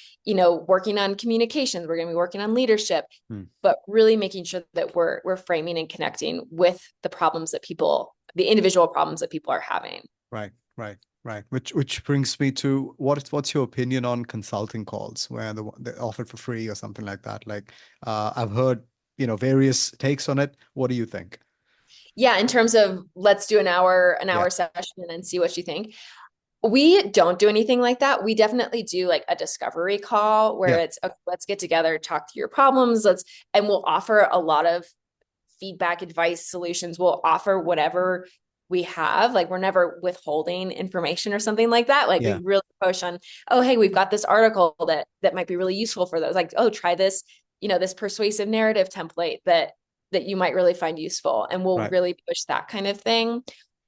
working on communications. We're going to be working on leadership, Hmm. but really making sure that we're framing and connecting with the individual problems that people are having. Right. Right. Right. Which brings me to what's your opinion on consulting calls where they're offered for free or something like that? Like, I've heard, various takes on it. What do you think? Yeah, in terms of let's do an hour Yeah. session and see what you think. We don't do anything like that. We definitely do like a discovery call where Yeah. it's okay, let's get together, talk through your problems, and we'll offer a lot of feedback, advice, solutions. We'll offer whatever we have. Like we're never withholding information or something like that. Like we Yeah. really push on, oh, hey, we've got this article that might be really useful for those. Like, oh, try this, this persuasive narrative template that you might really find useful. And we'll Right. really push that kind of thing.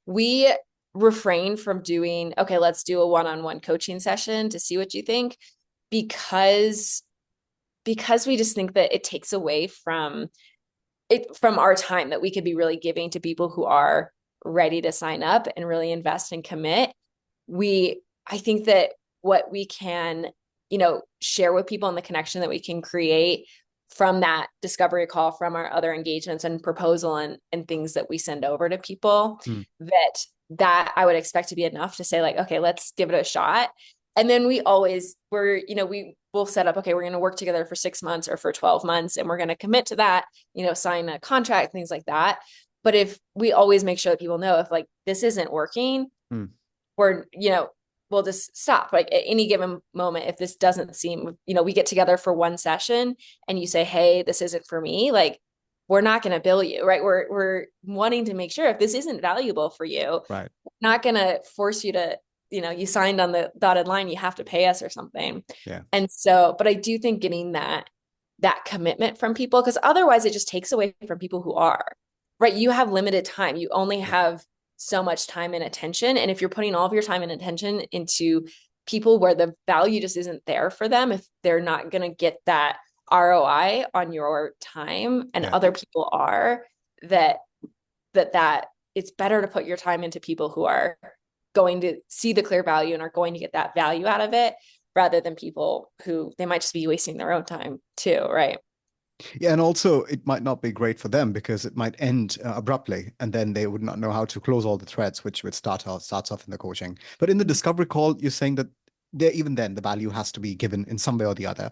We refrain from doing, okay, let's do a one-on-one coaching session to see what you think, because we just think that it takes away from our time that we could be really giving to people who are ready to sign up and really invest and commit. I think that what we can, share with people and the connection that we can create from that discovery call, from our other engagements and proposal and things that we send over to people, Hmm. that I would expect to be enough to say like, okay, let's give it a shot. And then we will set up, okay, we're going to work together for 6 months or for 12 months, and we're going to commit to that, sign a contract, things like that. But if we always make sure that people know if like this isn't working, Hmm. we're, we'll just stop. Like at any given moment, if this doesn't seem, we get together for one session and you say, hey, this isn't for me, like we're not going to bill you, right? We're wanting to make sure if this isn't valuable for you, Right. we're not going to force you to, you signed on the dotted line, you have to pay us or something. Yeah. And so, but I do think getting that commitment from people, because otherwise it just takes away from people who are, right? You have limited time. You only have so much time and attention. And if you're putting all of your time and attention into people where the value just isn't there for them, if they're not going to get that ROI on your time and Yeah. other people are, that it's better to put your time into people who are going to see the clear value and are going to get that value out of it, rather than people who they might just be wasting their own time too, right? Yeah, and also it might not be great for them because it might end abruptly, and then they would not know how to close all the threads, which would starts off in the coaching. But in the discovery call, you're saying that there, even then, the value has to be given in some way or the other.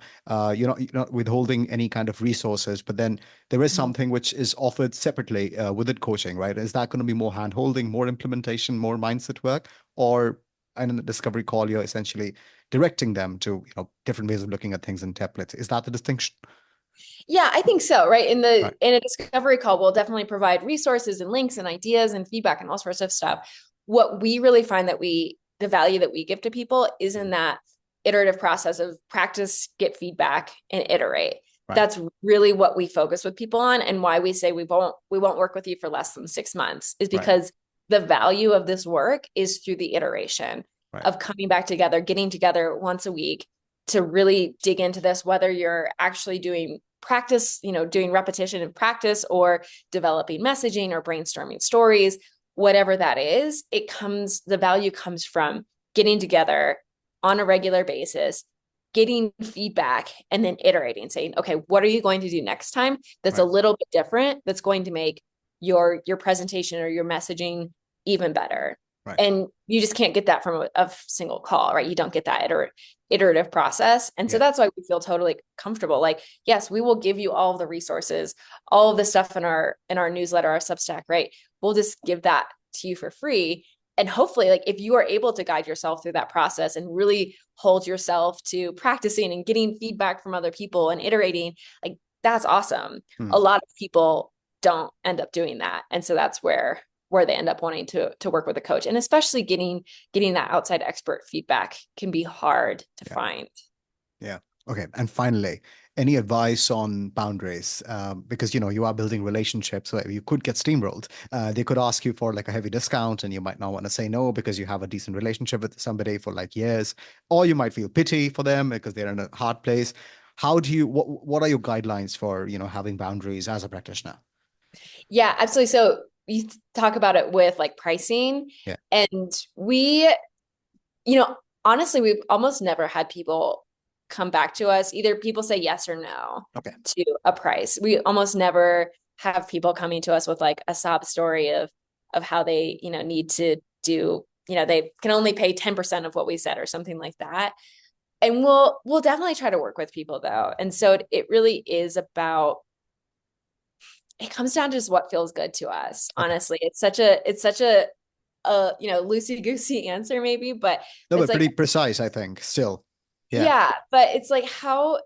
You're not withholding any kind of resources, but then there is something which is offered separately within coaching, right? Is that going to be more hand holding, more implementation, more mindset work, or and in the discovery call, you're essentially directing them to different ways of looking at things and templates? Is that the distinction? Yeah, I think so, right? Right. In a discovery call, we'll definitely provide resources and links and ideas and feedback and all sorts of stuff. What we really find that the value that we give to people is in that iterative process of practice, get feedback, and iterate. Right. That's really what we focus with people on, and why we say we won't work with you for less than 6 months is Right. because the value of this work is through the iteration Right. of coming back together, getting together once a week to really dig into this, whether you're actually doing practice, doing repetition and practice, or developing messaging or brainstorming stories, whatever that is, the value comes from getting together on a regular basis, getting feedback, and then iterating, saying, okay, what are you going to do next time that's a Right. little bit different, that's going to make your presentation or your messaging even better. Right. And you just can't get that from a single call, right? You don't get that iterative process. And so Yeah. that's why we feel totally comfortable. Like, yes, we will give you all of the resources, all of the stuff in our newsletter, our Substack, right? We'll just give that to you for free. And hopefully, like, if you are able to guide yourself through that process and really hold yourself to practicing and getting feedback from other people and iterating, like, that's awesome. Hmm. A lot of people don't end up doing that. And so that's where they end up wanting to work with a coach. And especially getting that outside expert feedback can be hard to find. Yeah. Okay. And finally, any advice on boundaries? Because you are building relationships, so you could get steamrolled. They could ask you for like a heavy discount, and you might not want to say no because you have a decent relationship with somebody for like years, or you might feel pity for them because they're in a hard place. How do you? What are your guidelines for having boundaries as a practitioner? Yeah, absolutely. So you talk about it with like pricing, Yeah. and we, honestly, we've almost never had people come back to us. Either people say yes or no Okay. to a price. We almost never have people coming to us with like a sob story of how they, need to do, they can only pay 10% of what we said or something like that. And we'll definitely try to work with people though. And so it really is about, it comes down to just what feels good to us. Okay. Honestly, it's such a loosey goosey answer maybe, but No, it's but like, pretty precise, I think. Still. Yeah. yeah, but it's like, how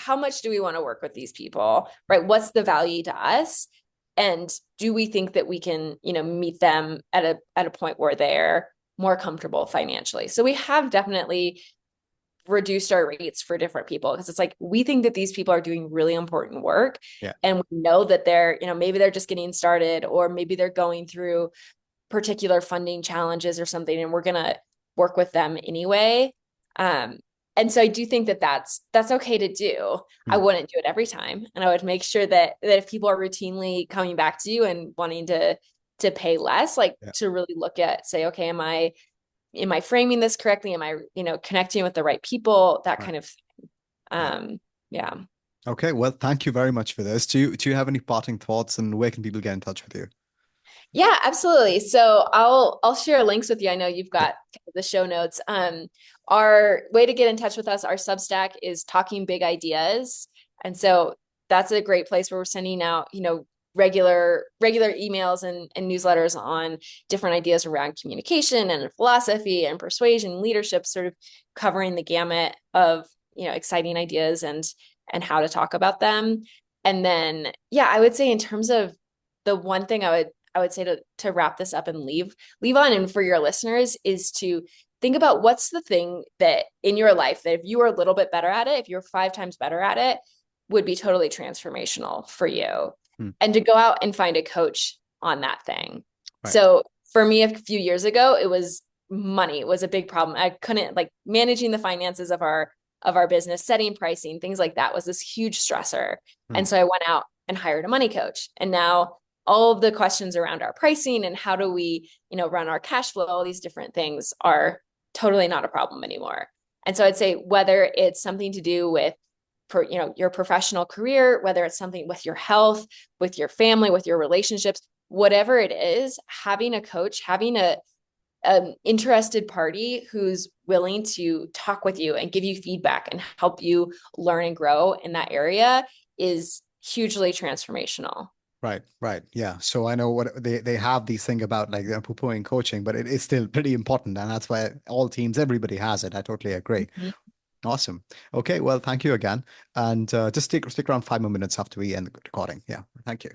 much do we want to work with these people, right? What's the value to us? And do we think that we can, meet them at a point where they're more comfortable financially? So we have definitely reduced our rates for different people because it's like, we think that these people are doing really important work. Yeah. And we know that they're, maybe they're just getting started, or maybe they're going through particular funding challenges or something, and we're going to work with them anyway. And so I do think that that's okay to do. I Hmm. wouldn't do it every time. And I would make sure that if people are routinely coming back to you and wanting to pay less, like Yeah. to really look at, say, okay, am I framing this correctly? Am I, connecting with the right people? That Right. kind of, Right. yeah. Okay. Well, thank you very much for this. Do you have any parting thoughts, and where can people get in touch with you? Yeah, absolutely. So I'll share links with you. I know you've Yeah. got the show notes. Our way to get in touch with us, our Substack is Talking Big Ideas. And so that's a great place where we're sending out, regular emails and newsletters on different ideas around communication and philosophy and persuasion, leadership, sort of covering the gamut of, exciting ideas and how to talk about them. And then, yeah, I would say in terms of the one thing I would say to wrap this up and leave on, and for your listeners, is to think about what's the thing that in your life that if you were a little bit better at it, if you're 5 times better at it, would be totally transformational for you. Hmm. And to go out and find a coach on that thing. Right. So for me, a few years ago, it was money was a big problem. I couldn't, like, managing the finances of our of our business, setting pricing, things like that was this huge stressor. And so I went out and hired a money coach. And now all of the questions around our pricing and how do we, run our cash flow, all these different things are totally not a problem anymore. And so I'd say whether it's something to do with your professional career, whether it's something with your health, with your family, with your relationships, whatever it is, having a coach, having an interested party who's willing to talk with you and give you feedback and help you learn and grow in that area is hugely transformational. Right, right. Yeah. So I know what they have these thing about like they're poo-pooing coaching, but it is still pretty important. And that's why all teams, everybody has it. I totally agree. Mhm. Awesome. Okay. Well, thank you again. And just stick around 5 more minutes after we end the recording. Yeah. Thank you.